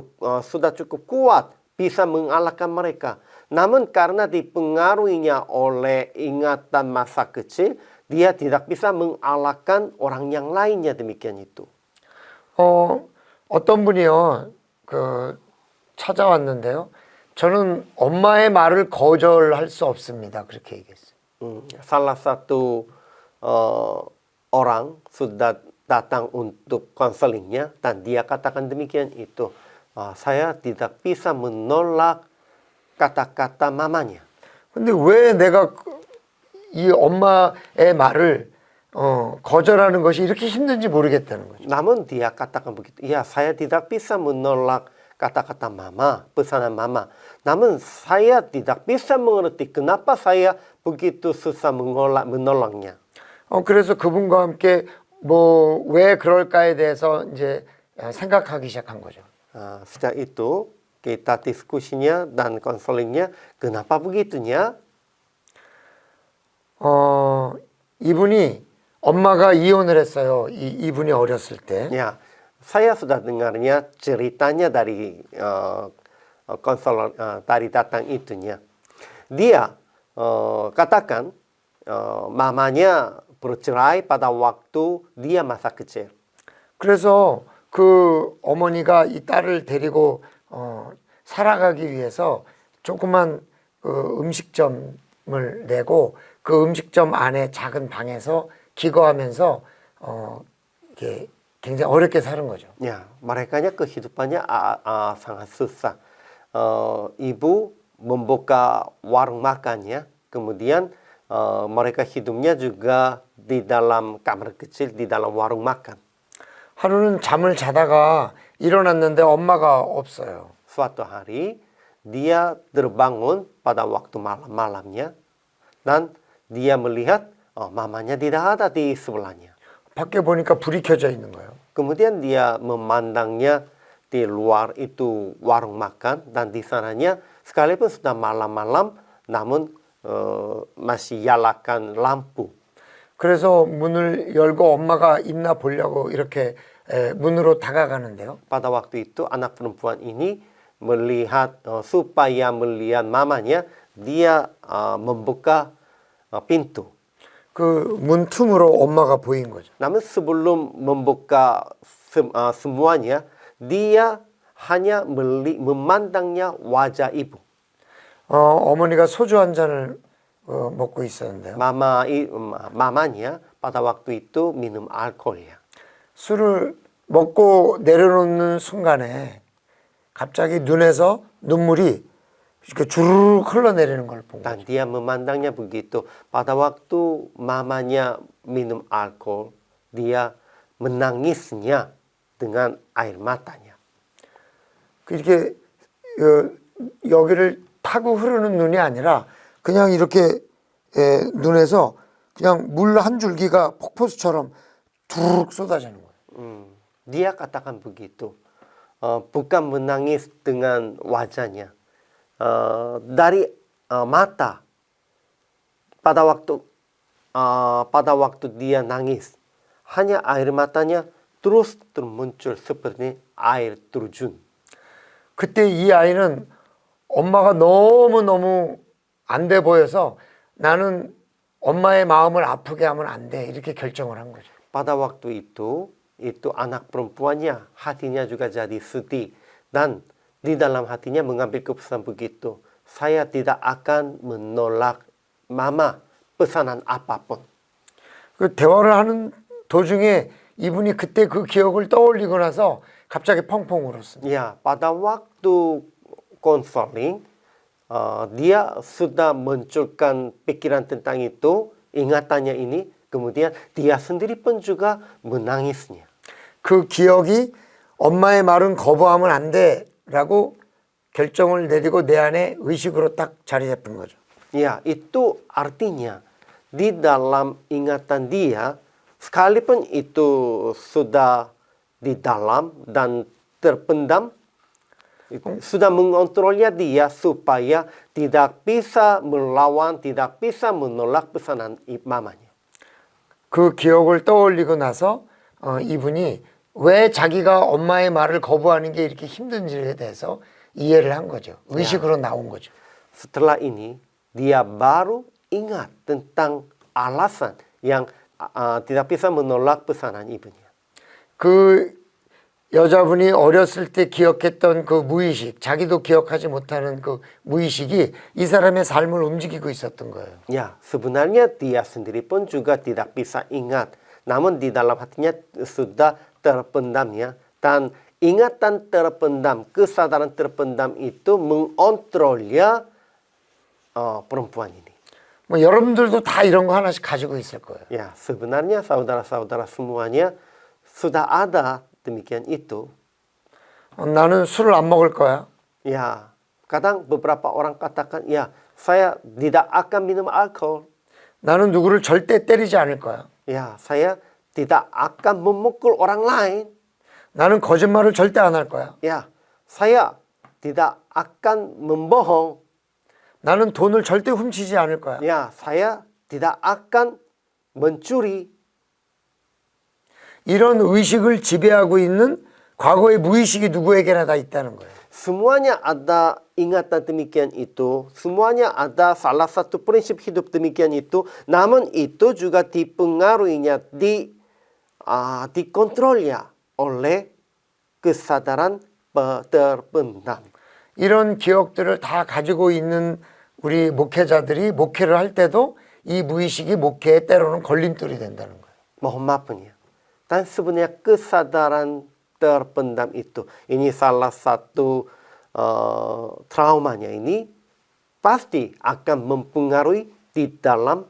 kuat bisa mengalahkan mereka. Namun karena dipengaruhinya oleh ingatan masa kecil, dia tidak bisa mengalahkan orang yang lainnya demikian itu. 어떤 분이요, 찾아왔는데요. 저는 엄마의 말을 거절할 수 없습니다. 그렇게 얘기했어요. Salah satu orang sudah datang untuk konselingnya dan dia katakan demikian itu. Saya tidak bisa menolak kata-kata mamanya. 근데 왜 내가 이 엄마의 말을 거절하는 것이 이렇게 힘든지 모르겠다는 거죠. Namun dia katakan begitu. Ya, saya tidak bisa menolak kata-kata mama, pesanan mama. Namun saya tidak bisa mengerti kenapa saya begitu susah menolaknya. 그래서 그분과 함께 왜 그럴까에 대해서 이제 생각하기 시작한 거죠. Sejak itu kita diskusinya dan konselingnya kenapa begitunya? 이분이 엄마가 이혼을 했어요. 이분이 어렸을 때. Ya, saya sudah dengarnya ceritanya dari konselor tadi datang itunya. Dia katakan mamanya bercerai pada waktu dia masa kecil. 그래서 그 어머니가 이 딸을 데리고 살아가기 위해서 조그만 음식점을 내고 그 음식점 안에 작은 방에서 기거하면서 이게 굉장히 어렵게 사는 거죠. Ya, merekanya kehidupannya sangat susah. Ibu membuka warung makannya, kemudian mereka hidupnya juga di dalam kamar kecil di dalam warung makan. 하루는 잠을 자다가 일어났는데 엄마가 없어요. Suatu hari dia terbangun pada waktu malam-malamnya dan dia melihat mamanya tidak ada di sebelahnya. 밖에 보니까 불이 켜져 있는 거예요. Kemudian dia memandangnya di luar itu warung makan dan di sananya sekalipun sudah malam-malam namun masih nyalakan lampu. 그래서 문을 열고 엄마가 있나 보려고 이렇게 문으로 다가가는데요. Pada waktu itu anak perempuan ini melihat supaya melihat mamanya dia membuka pintu. 그 문틈으로 엄마가 보인 거죠. Namun sebelum membuka semuanya, dia hanya memandangnya wajah ibu. 어머니가 소주 한 잔을 먹고 있었는데요. Mamanya pada waktu itu minum alkoholnya. 술을 먹고 내려놓는 순간에 갑자기 눈에서 눈물이 이렇게 주르륵 흘러내리는 걸 본 거죠. Dan dia memandangnya begitu. Pada waktu mamanya minum alkohol, dia menangisnya dengan air matanya. 이렇게 여기를 타고 흐르는 눈이 아니라 그냥 이렇게 눈에서 그냥 물 한 줄기가 폭포수처럼 두르륵 쏟아지는 거예요. Dia katakan begitu. Bukan menangis dengan wajahnya. Dari mata pada waktu dia nangis, hanya air matanya terus muncul seperti air terjun. 그때 이 아이는 엄마가 너무너무 안 돼 보여서 나는 엄마의 마음을 아프게 하면 안 돼 이렇게 결정을 한 거죠. Pada waktu itu anak perempuannya hatinya juga jadi sedih dan di dalam hatinya mengambil keputusan begitu. Saya tidak akan menolak mama pesanan apapun. 그 대화를 하는 도중에 이분이 그때 그 기억을 떠올리고 나서 갑자기 펑펑 울었습니다. Ya, pada waktu konseling, dia sudah munculkan pikiran tentang itu, ingatannya ini, kemudian dia sendiri pun juga menangisnya. 그 기억이 엄마의 말은 거부하면 안 돼라고 결정을 내리고 내 안에 의식으로 딱 자리 잡힌 거죠. Ya, itu artinya di dalam ingatan dia, sekalipun itu sudah di dalam dan terpendam, sudah mengontrolnya dia supaya tidak bisa melawan, tidak bisa menolak pesanan mamanya. 그 기억을 떠올리고 나서 이분이 왜 자기가 엄마의 말을 거부하는 게 이렇게 힘든지에 대해서 이해를 한 거죠. 의식으로 나온 거죠. Setelah ini, dia baru ingat tentang alasan yang tidak bisa menolak pesanan ibunya. 그 여자분이 어렸을 때 기억했던 그 무의식, 자기도 기억하지 못하는 그 무의식이 이 사람의 삶을 움직이고 있었던 거예요. Ya, sebenarnya dia sendiri pun juga tidak bisa ingat. Namun di dalam hatinya sudah terpendam ya. Dan ingatan terpendam, kesadaran terpendam itu mengontrolnya perempuan ini. 뭐 여러분들도 다 이런 거 하나씩 가지고 있을 거예요. Ya, sebenarnya saudara-saudara semuanya sudah ada demikian itu. 나는 술을 안 먹을 거야. Ya, kadang beberapa orang katakan, ya, saya tidak akan minum alkohol. 나는 누구를 절대 때리지 않을 거야. Ya, saya tidak akan memukul orang lain. 나는 거짓말을 절대 안 할 거야. Ya, saya tidak akan membohong. 나는 돈을 절대 훔치지 않을 거야. Ya, saya tidak akan mencuri. 이런 의식을 지배하고 있는 과거의 무의식이 누구에게나 다 있다는 거예요. Semuanya ada ingatan demikian itu, semuanya ada salah satu prinsip hidup demikian itu, namun itu juga dipengaruhinya, dikontrolnya oleh kesadaran terpendam. 이런 기억들을 다 가지고 있는 우리 목회자들이 목회를 할 때도 이 무의식이 목회에 때로는 걸림돌이 된다는 거예요. Mohon maafnya. Dan sebenarnya kesadaran terpendam itu, ini salah satu traumanya ini pasti akan mempengaruhi di dalam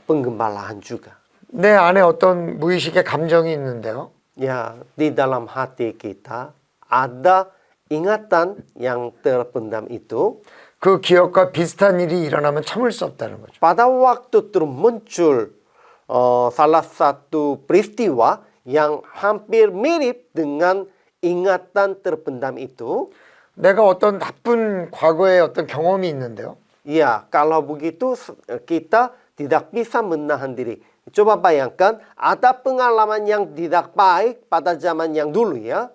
penggembalaan juga. 내 안에 어떤 무의식의 감정이 있는데요. Ya, di dalam hati kita ada ingatan yang terpendam itu. 그 기억과 비슷한 일이 일어나면 참을 수 없다는 거죠. Pada waktu muncul salah satu peristiwa yang hampir mirip dengan ingatan terpendam itu. 내가 어떤 나쁜 과거의 어떤 경험이 있는데요. Ya, kalau begitu kita tidak bisa menahan diri. Coba bayangkan ada pengalaman yang tidak baik pada zaman yang dulu ya.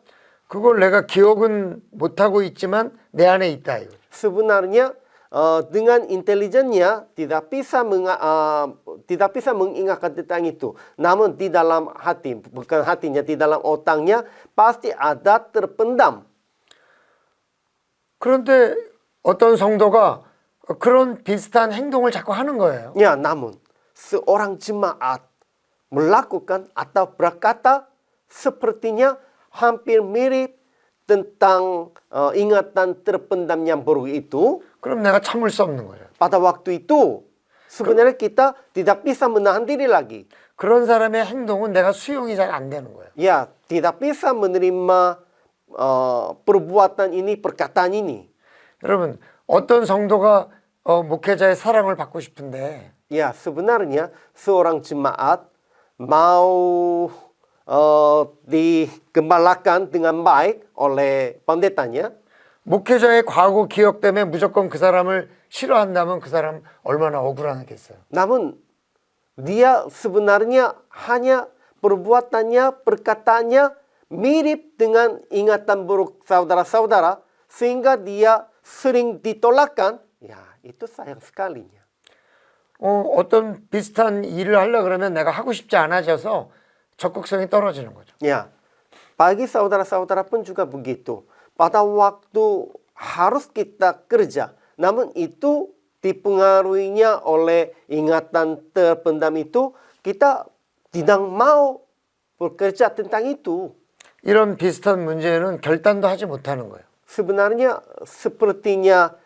그걸 내가 기억은 못하고 있지만 내 안에 있다. 이거죠. Sebenarnya dengan intelijennya tidak bisa mengingatkan tentang itu. Namun di dalam hati, bukan hatinya, di dalam otaknya pasti ada terpendam. 그런데 어떤 성도가 그런 비슷한 행동을 자꾸 하는 거예요. Ya, namun seorang jemaat melakukan atau berkata sepertinya hampir mirip tentang ingatan terpendam yang buruk itu. 그럼 내가 참을 수 없는 거예요. Pada waktu itu sebenarnya kita tidak bisa menahan diri lagi. 그런 사람의 행동은 내가 수용이 잘 안 되는 거예요. Ya, tidak bisa menerima perbuatan ini, perkataan ini. 여러분, 어떤 성도가 목회자의 사랑을 받고 싶은데 Ya, sebenarnya seorang jemaat mau digembalakan dengan baik oleh pendetanya. 목회자의 과거 기억 때문에 무조건 그 사람을 싫어한다면 그 사람 얼마나 억울하겠어요. Namun dia sebenarnya hanya perbuatannya, perkataannya mirip dengan ingatan buruk saudara-saudara sehingga dia sering ditolakkan. Ya, itu sayang sekalinya. 어떤 비슷한 일을 하려 그러면 내가 하고 싶지 않아져서 적극성이 떨어지는 거죠. Ya, bagi saudara-saudara pun juga begitu. Pada waktu harus kita kerja, namun itu dipengaruhinya oleh ingatan terpendam itu, kita tidak mau bekerja tentang itu. 이런 비슷한 문제는 결단도 하지 못하는 거예요. Sebenarnya sepertinya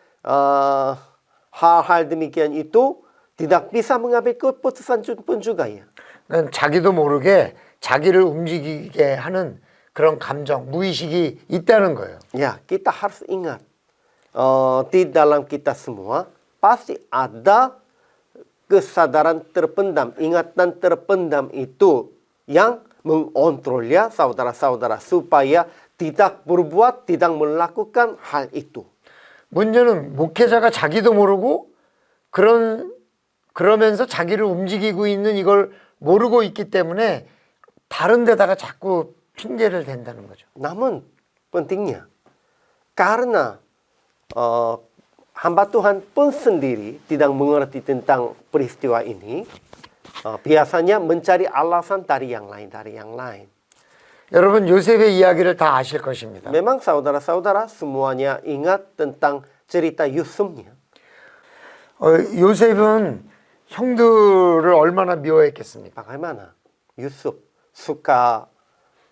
hal-hal demikian itu tidak bisa mengambil keputusan pun juga ya. 그러니까 자기도 모르게 자기를 움직이게 하는 그런 감정, 무의식이 있다는 거예요. Ya, kita harus ingat di dalam kita semua pasti ada kesadaran terpendam, ingatan terpendam itu yang mengontrolnya saudara-saudara supaya tidak berbuat, tidak melakukan hal itu. 문제는 목회자가 자기도 모르고 그러면서 자기를 움직이고 있는 이걸 모르고 있기 때문에 다른 데다가 자꾸 핑계를 댄다는 거죠. Namun pentingnya karena hamba Tuhan pun sendiri tidak mengerti tentang peristiwa ini, biasanya mencari alasan dari yang lain. 여러분 요셉의 이야기를 다 아실 것입니다. Memang saudara-saudara semuanya ingat tentang cerita Yusufnya. 요셉은 형들을 얼마나 미워했겠습니까? Bagaimana Yusuf suka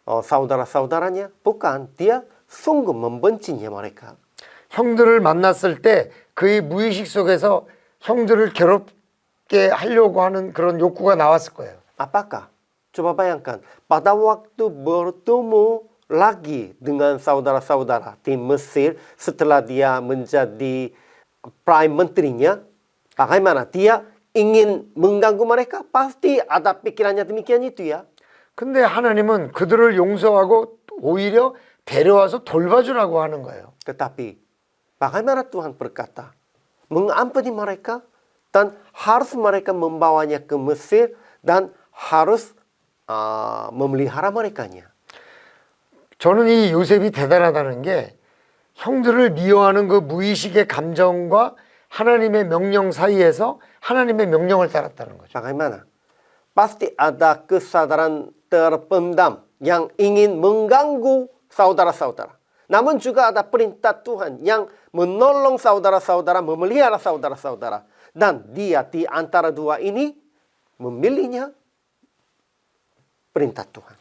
saudara-saudaranya? Bukan, dia sungguh membencinya mereka. 형들을 만났을 때 그의 무의식 속에서 형들을 괴롭게 하려고 하는 그런 욕구가 나왔을 거예요. Apakah? Coba bayangkan, pada waktu bertemu lagi dengan saudara-saudara di Mesir setelah dia menjadi prime menterinya, bagaimana? Dia ingin mengganggu mereka? Pasti ada pikirannya demikian itu ya. 근데 하나님은 그들을 용서하고 오히려 데려와서 돌봐주라고 하는 거예요. Tetapi bagaimana Tuhan berkata? Mengampuni mereka dan harus mereka membawanya ke Mesir dan harus memelihara merekanya. 저는 이 요셉이 대단하다는 게 형들을 미워하는 그 무의식의 감정과 하나님의 명령 사이에서 하나님의 명령을 따랐다는 거죠. Bagaimana? Pasti ada kesadaran terpendam yang ingin mengganggu saudara-saudara. Namun juga ada perintah Tuhan yang menolong saudara-saudara, memelihara saudara-saudara. Dan dia di antara dua ini memilihnya perintah Tuhan.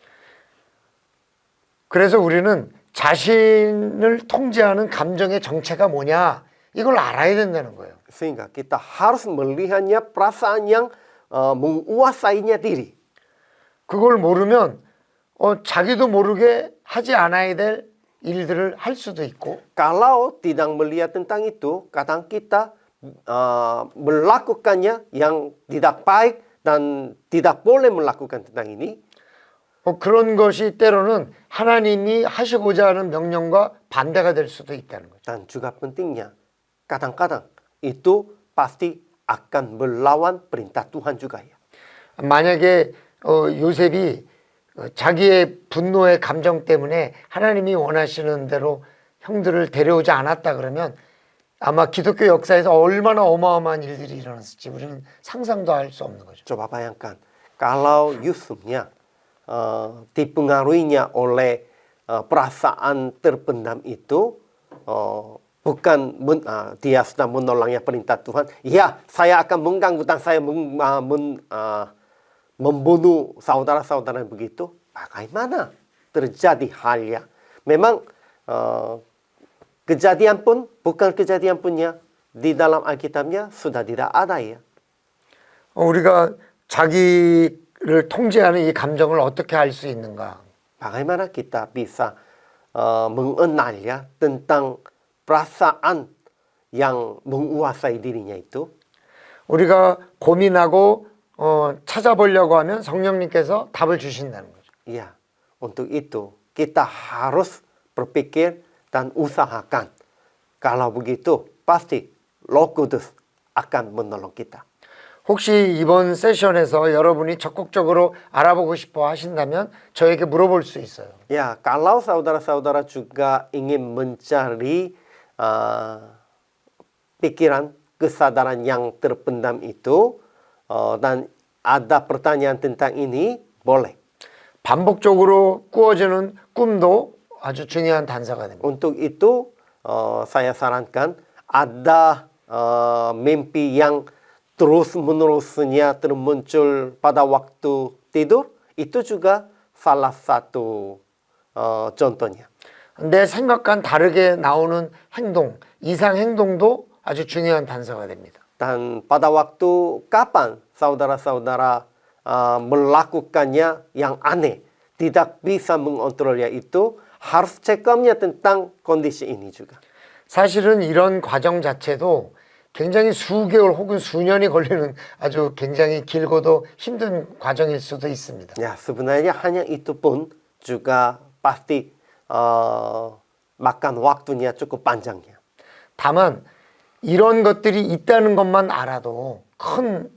그래서 우리는 자신을 통제하는 감정의 정체가 뭐냐 이걸 알아야 된다는 거예요. Sehingga kita harus melihatnya perasaan yang menguasainya diri. 그걸 모르면 자기도 모르게 하지 않아야 될 일들을 할 수도 있고 Kalau tidak melihat tentang itu, kadang kita melakukannya yang tidak baik dan tidak boleh melakukan tentang ini. 그런 것이 때로는 하나님이 하시고자 하는 명령과 반대가 될 수도 있다는 거죠. Dan juga pentingnya, kadang-kadang itu pasti akan melawan perintah Tuhan juga ya. 만약에 요셉이 자기의 분노의 감정 때문에 하나님이 원하시는 대로 형들을 데려오지 않았다 그러면 아마 기독교 역사에서 얼마나 어마어마한 일들이 일어났을지 우리는 상상도 할 수 없는 거죠. Coba bayangkan, kalau Yusufnya dipengaruhinya oleh perasaan terpendam itu, bukan dia sudah menolaknya perintah Tuhan, ya saya akan mengganggu dan saya membunuh saudara-saudara begitu, bagaimana terjadi halnya? Memang kejadian pun bukan kejadian punya di dalam Alkitabnya sudah tidak ada ya. 우리가 자기를 통제하는 이 감정을 어떻게 알 수 있는가? Bagaimana kita bisa mengenalnya tentang perasaan yang menguasai dirinya itu? 우리가 고민하고 찾아보려고 하면 성령님께서 답을 주신다는 거죠. Ya, untuk itu kita harus berpikir dan usahakan. Kalau begitu, pasti Roh Kudus akan menolong kita. 혹시 이번 세션에서 여러분이 적극적으로 알아보고 싶어 하신다면 저에게 물어볼 수 있어요. Ya, kalau saudara-saudara juga ingin mencari pikiran, kesadaran yang terpendam itu, dan ada pertanyaan tentang ini, boleh. 반복적으로 꾸어지는 꿈도 아주 중요한 단서가 됩니다. Untuk itu, saya sarankan ada mimpi yang terus-menerusnya termuncul pada waktu tidur, itu juga salah satu contohnya. 내 생각과는 다르게 나오는 행동, 이상 행동도 아주 중요한 단서가 됩니다. Dan pada waktu kapan saudara-saudara melakukannya yang aneh, tidak bisa mengontrolnya itu, harus cekamnya tentang kondisi ini juga. 사실은 이런 과정 자체도 굉장히 수개월 혹은 수년이 걸리는 아주 굉장히 길고도 힘든 과정일 수도 있습니다. Ya, sebenarnya hanya itu pun juga pasti makan waktunya cukup panjangnya. 다만 이런 것들이 있다는 것만 알아도 큰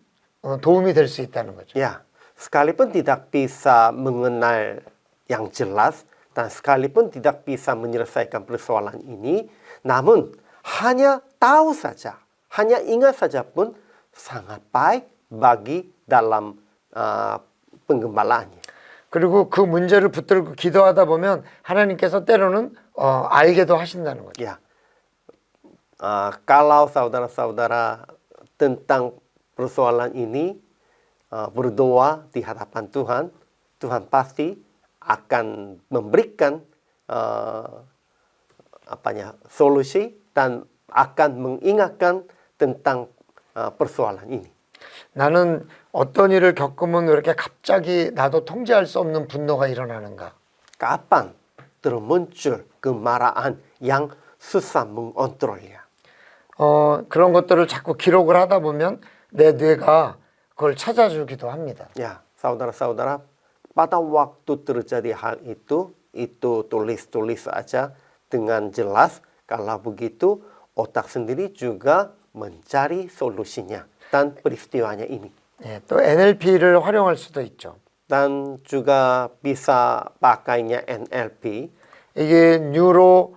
도움이 될 수 있다는 거죠. Ya, sekalipun tidak bisa mengenal yang jelas dan sekalipun tidak bisa menyelesaikan persoalan ini, namun hanya tahu saja, hanya ingat saja pun sangat baik bagi dalam penggembalaannya. 그리고 그 문제를 붙들고 기도하다 보면 하나님께서 때로는 알게도 하신다는 거죠. Ya, kalau saudara-saudara tentang persoalan ini berdoa di hadapan Tuhan, Tuhan pasti akan memberikan solusi dan akan mengingatkan tentang persoalan ini. 나는 어떤 일을 겪으면 왜 이렇게 갑자기 나도 통제할 수 없는 분노가 일어나는가? Kapan termuncul kemarahan yang susah mengontrolnya? 그런 것들을 자꾸 기록을 하다 보면 내 뇌가 그걸 찾아주기도 합니다. Ya, saudara-saudara, pada waktu terjadi hal itu tulis-tulis saja dengan jelas. Kalau begitu, otak sendiri juga mencari solusinya dan peristiwanya ini. 예, 또 NLP를 활용할 수도 있죠. Dan juga bisa pakainya NLP. 이게 Neuro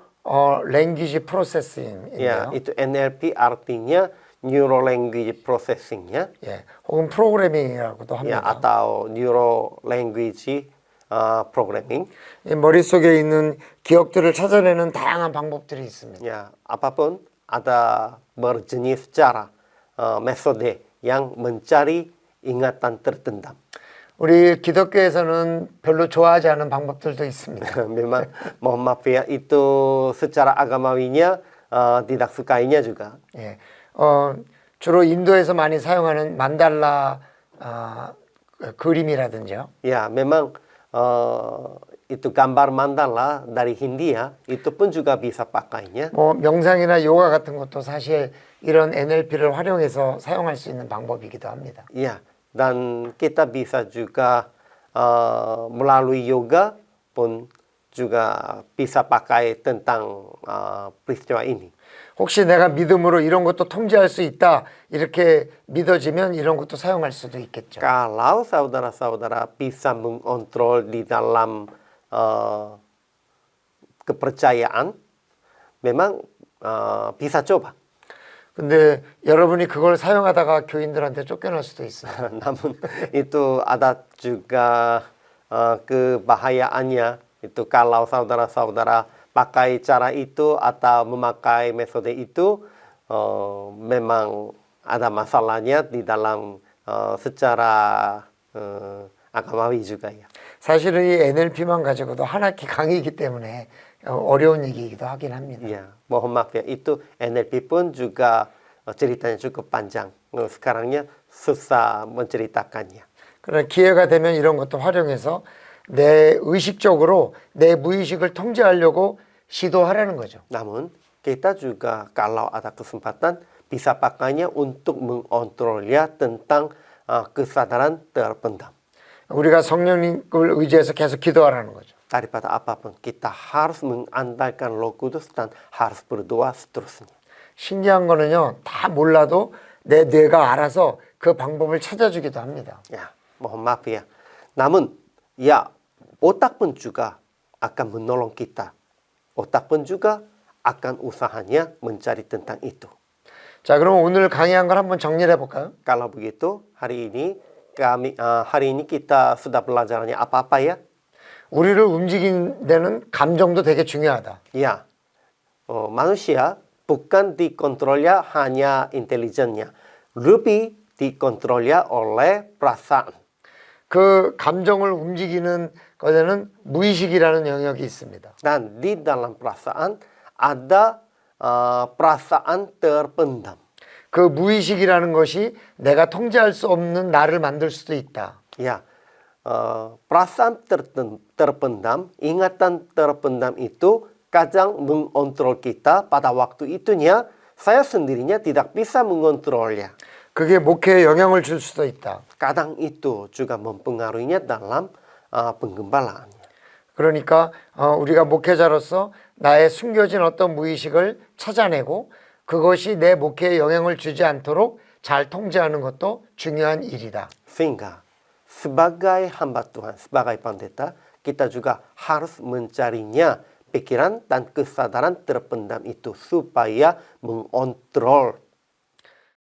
Language Processing인데요. Ya, itu NLP artinya Neuro Language Processingnya. 예, 혹은 프로그래밍이라고도 Ya, 합니다. atau Neuro Language Programming. 이 머릿속에 있는 기억들을 찾아내는 다양한 방법들이 있습니다. Ya, apapun ada berjenis cara, metode yang mencari ingatan tertendam. 우리 기독교에서는 별로 좋아하지 않은 방법들도 있습니다. Memang mohon maaf ya, itu secara agamawinya tidak sukainya juga. 예, 주로 인도에서 많이 사용하는 만달라 그림이라든지요. Ya, memang itu gambar mandala dari Hindia itu pun juga bisa pakainya. 뭐 명상이나 요가 같은 것도 사실 이런 NLP를 활용해서 사용할 수 있는 방법이기도 합니다. Ya, dan kita bisa juga melalui yoga pun juga bisa pakai tentang peristiwa ini. 혹시 내가 믿음으로 이런 것도 통제할 수 있다 이렇게 믿어지면 이런 것도 사용할 수도 있겠죠. Kalau saudara-saudara bisa mengontrol di dalam kepercayaan, memang bisa coba. 근데 여러분이 그걸 사용하다가 교인들한테 쫓겨날 수도 있어요. Namun itu ada juga kebahayaannya itu kalau saudara-saudara pakai cara itu atau memakai metode itu memang ada masalahnya di dalam secara agamawi juga ya. 사실은 이 NLP만 가지고도 한 학기 강의이기 때문에 어려운 얘기이기도 하긴 합니다. Ya, mohon maaf ya, itu NLP pun juga ceritanya cukup panjang. Sekarangnya susah menceritakannya. 그러나 기회가 되면 이런 것도 활용해서 내 의식적으로 내 무의식을 통제하려고 시도하라는 거죠. Namun, kita juga kalau ada kesempatan bisa pakainya untuk mengontrolnya tentang kesadaran terpendam. 우리가 성령님을 의지해서 계속 기도하라는 거죠. Daripada apapun, kita harus mengandalkan Roh Kudus dan harus berdoa seterusnya. 신기한 거는요, 다 몰라도 내 뇌가 알아서 그 방법을 찾아주기도 합니다. Ya, mohon maaf ya. Namun, ya otak pun juga akan menolong kita. Otak pun juga akan usahanya mencari tentang itu. 자, 그럼 오늘 강의한 걸 한번 정리를 해볼까요? Kalau begitu, hari ini kita sudah belajarnya apa-apa ya? 우리를 움직이는 데는 감정도 되게 중요하다. Ya, manusia bukan dikontrolnya hanya intelijennya, lebih dikontrolnya oleh perasaan. 그 감정을 움직이는 것에는 무의식이라는 영역이 있습니다. Dan di dalam perasaan ada perasaan terpendam. 그 무의식이라는 것이 내가 통제할 수 없는 나를 만들 수도 있다. Ya, perasaan terpendam, ingatan terpendam itu kadang mengontrol kita pada waktu itunya saya sendirinya tidak bisa mengontrolnya. 그게 목회에 영향을 줄 수도 있다. Kadang itu juga mempengaruhinya dalam penggembalaannya. 그러니까 우리가 목회자로서 나의 숨겨진 어떤 무의식을 찾아내고 그것이 내 목회에 영향을 주지 않도록 잘 통제하는 것도 중요한 일이다. Sehingga sebagai hamba Tuhan, sebagai pendeta, kita juga harus mencarinya pikiran dan kesadaran terpendam itu supaya mengontrol